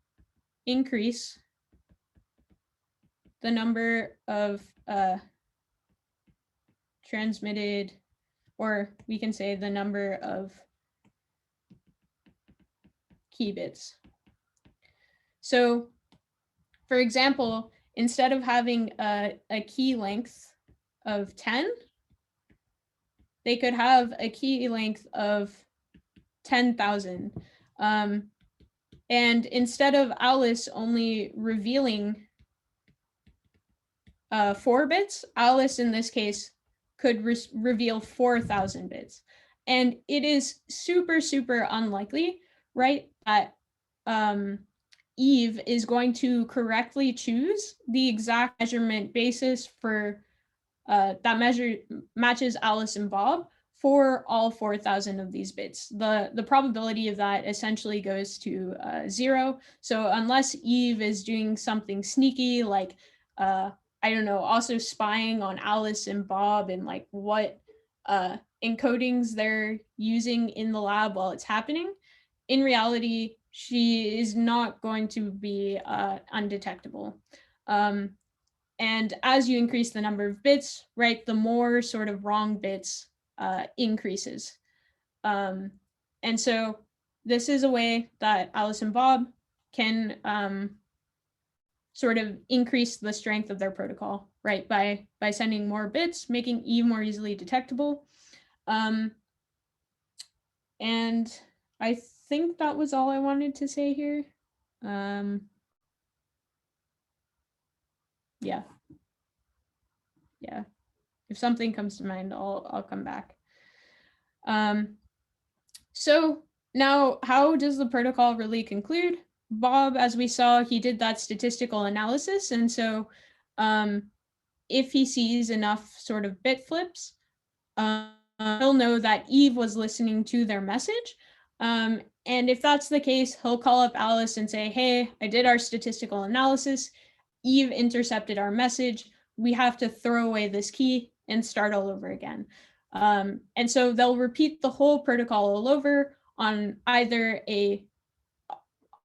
increase the number of transmitted, or we can say the number of key bits. So for example, instead of having a key length of 10, they could have a key length of 10,000. And instead of Alice only revealing 4 bits, Alice in this case could reveal 4,000 bits. And it is super, super unlikely, right, that Eve is going to correctly choose the exact measurement basis for that matches Alice and Bob for all 4,000 of these bits. The probability of that essentially goes to 0. So unless Eve is doing something sneaky, like I don't know, also spying on Alice and Bob and like what encodings they're using in the lab while it's happening, in reality, she is not going to be undetectable. And as you increase the number of bits, right, the more sort of wrong bits increases. And so this is a way that Alice and Bob can sort of increase the strength of their protocol, right, by sending more bits, making Eve more easily detectable. And I think that was all I wanted to say here. Yeah. If something comes to mind, I'll come back. So now, how does the protocol really conclude? Bob, as we saw, he did that statistical analysis. And so if he sees enough sort of bit flips, he'll know that Eve was listening to their message. And if that's the case, he'll call up Alice and say, hey, I did our statistical analysis. Eve intercepted our message. We have to throw away this key and start all over again. And so they'll repeat the whole protocol all over on either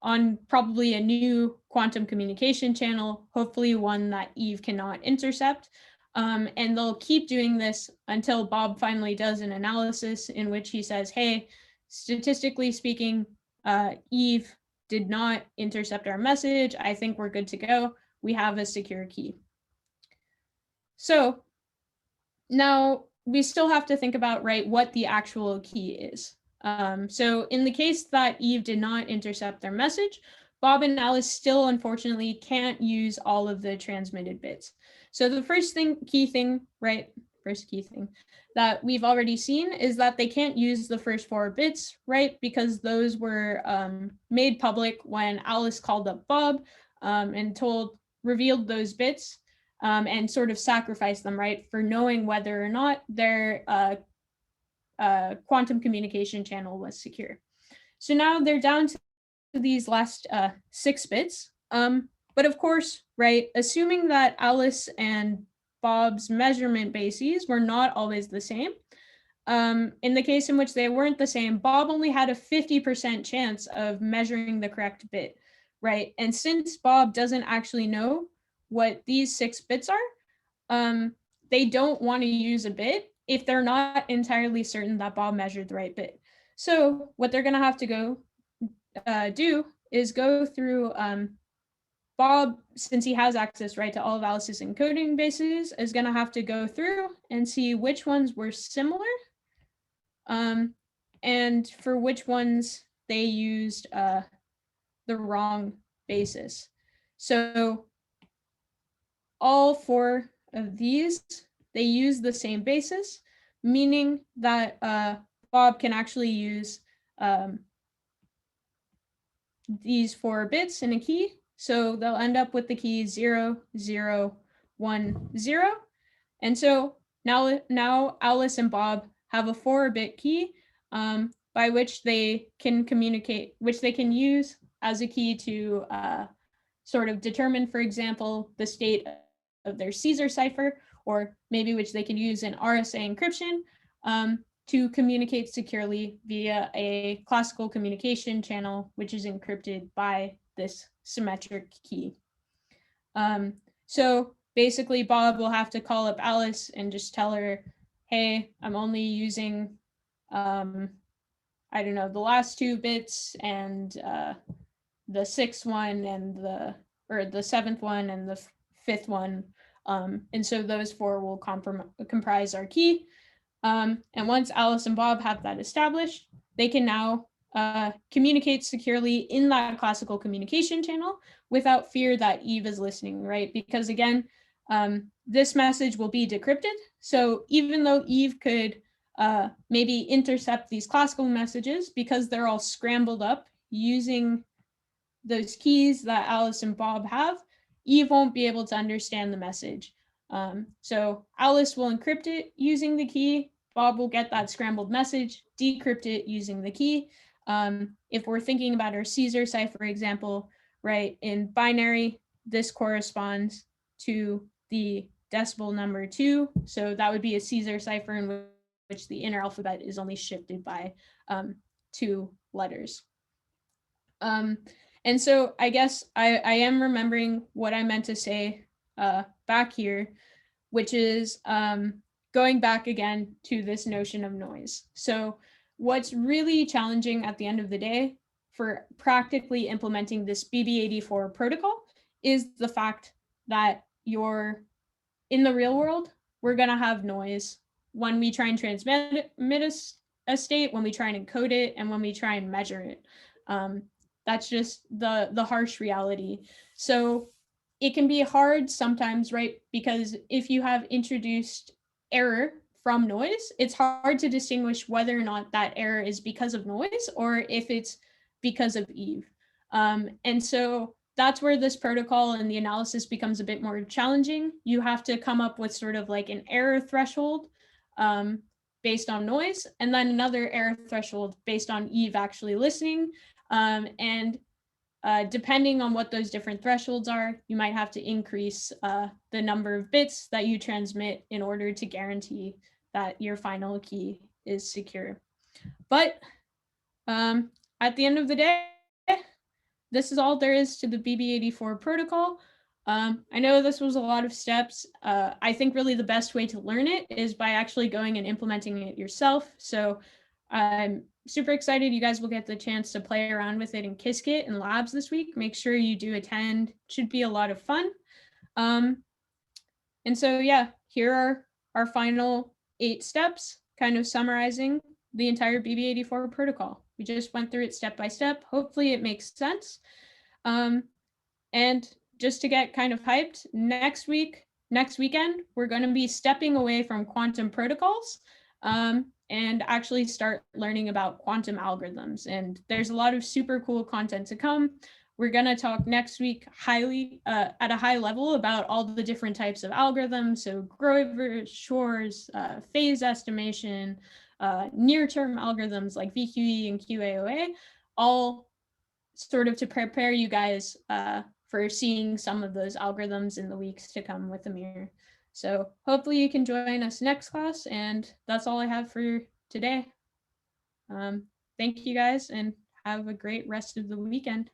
on probably a new quantum communication channel, hopefully one that Eve cannot intercept. And they'll keep doing this until Bob finally does an analysis in which he says, hey, statistically speaking, Eve did not intercept our message. I think we're good to go. We have a secure key. So now we still have to think about, right, what the actual key is. So in the case that Eve did not intercept their message, Bob and Alice still unfortunately can't use all of the transmitted bits. So the first key thing that we've already seen is that they can't use the first 4 bits, right? Because those were made public when Alice called up Bob and revealed those bits and sort of sacrificed them, right? For knowing whether or not their quantum communication channel was secure. So now they're down to these last 6 bits. But of course, right, assuming that Alice and Bob's measurement bases were not always the same, in the case in which they weren't the same, Bob only had a 50% chance of measuring the correct bit, right? And since Bob doesn't actually know what these 6 bits are, they don't want to use a bit if they're not entirely certain that Bob measured the right bit. So what they're going to have to go do is go through Bob, since he has access, right, to all of Alice's encoding bases, is going to have to go through and see which ones were similar and for which ones they used the wrong basis. So all 4 of these, they use the same basis, meaning that Bob can actually use these 4 bits in a key. So they'll end up with the key 0, 0, 1, 0. And so now Alice and Bob have a 4-bit key by which they can communicate, which they can use as a key to sort of determine, for example, the state of their Caesar cipher, or maybe which they can use in RSA encryption to communicate securely via a classical communication channel, which is encrypted by this symmetric key. So basically, Bob will have to call up Alice and just tell her, hey, I'm only using I don't know, the last 2 bits and the 6th one and the 7th one and the 5th one. And so those 4 will comprise our key. And once Alice and Bob have that established, they can now communicate securely in that classical communication channel without fear that Eve is listening, right? Because again, this message will be decrypted. So even though Eve could maybe intercept these classical messages, because they're all scrambled up using those keys that Alice and Bob have, Eve won't be able to understand the message. So Alice will encrypt it using the key. Bob will get that scrambled message, decrypt it using the key. If we're thinking about our Caesar cipher example, right, in binary, this corresponds to the decimal number 2. So that would be a Caesar cipher in which the inner alphabet is only shifted by 2 letters. And so I guess I am remembering what I meant to say back here, which is going back again to this notion of noise. So what's really challenging at the end of the day for practically implementing this BB84 protocol is the fact that you're in the real world, we're going to have noise when we try and transmit a state, when we try and encode it, and when we try and measure it. That's just the harsh reality. So it can be hard sometimes, right? Because if you have introduced error from noise, it's hard to distinguish whether or not that error is because of noise or if it's because of Eve. And so that's where this protocol and the analysis becomes a bit more challenging. You have to come up with sort of like an error threshold based on noise, and then another error threshold based on Eve actually listening. And depending on what those different thresholds are, you might have to increase the number of bits that you transmit in order to guarantee that your final key is secure. But at the end of the day, this is all there is to the BB84 protocol. I know this was a lot of steps. I think really the best way to learn it is by actually going and implementing it yourself. So I'm super excited you guys will get the chance to play around with it in Qiskit and labs this week. Make sure you do attend. Should be a lot of fun. And so, yeah, here are our final 8 steps, kind of summarizing the entire BB84 protocol. We just went through it step by step. Hopefully it makes sense. And just to get kind of hyped, next weekend, we're going to be stepping away from quantum protocols and actually start learning about quantum algorithms. And there's a lot of super cool content to come. We're going to talk next week at a high level about all the different types of algorithms. So Grover, Shor's, phase estimation, near-term algorithms like VQE and QAOA, all sort of to prepare you guys for seeing some of those algorithms in the weeks to come with Amir. So hopefully you can join us next class, and that's all I have for today. Thank you guys, and have a great rest of the weekend.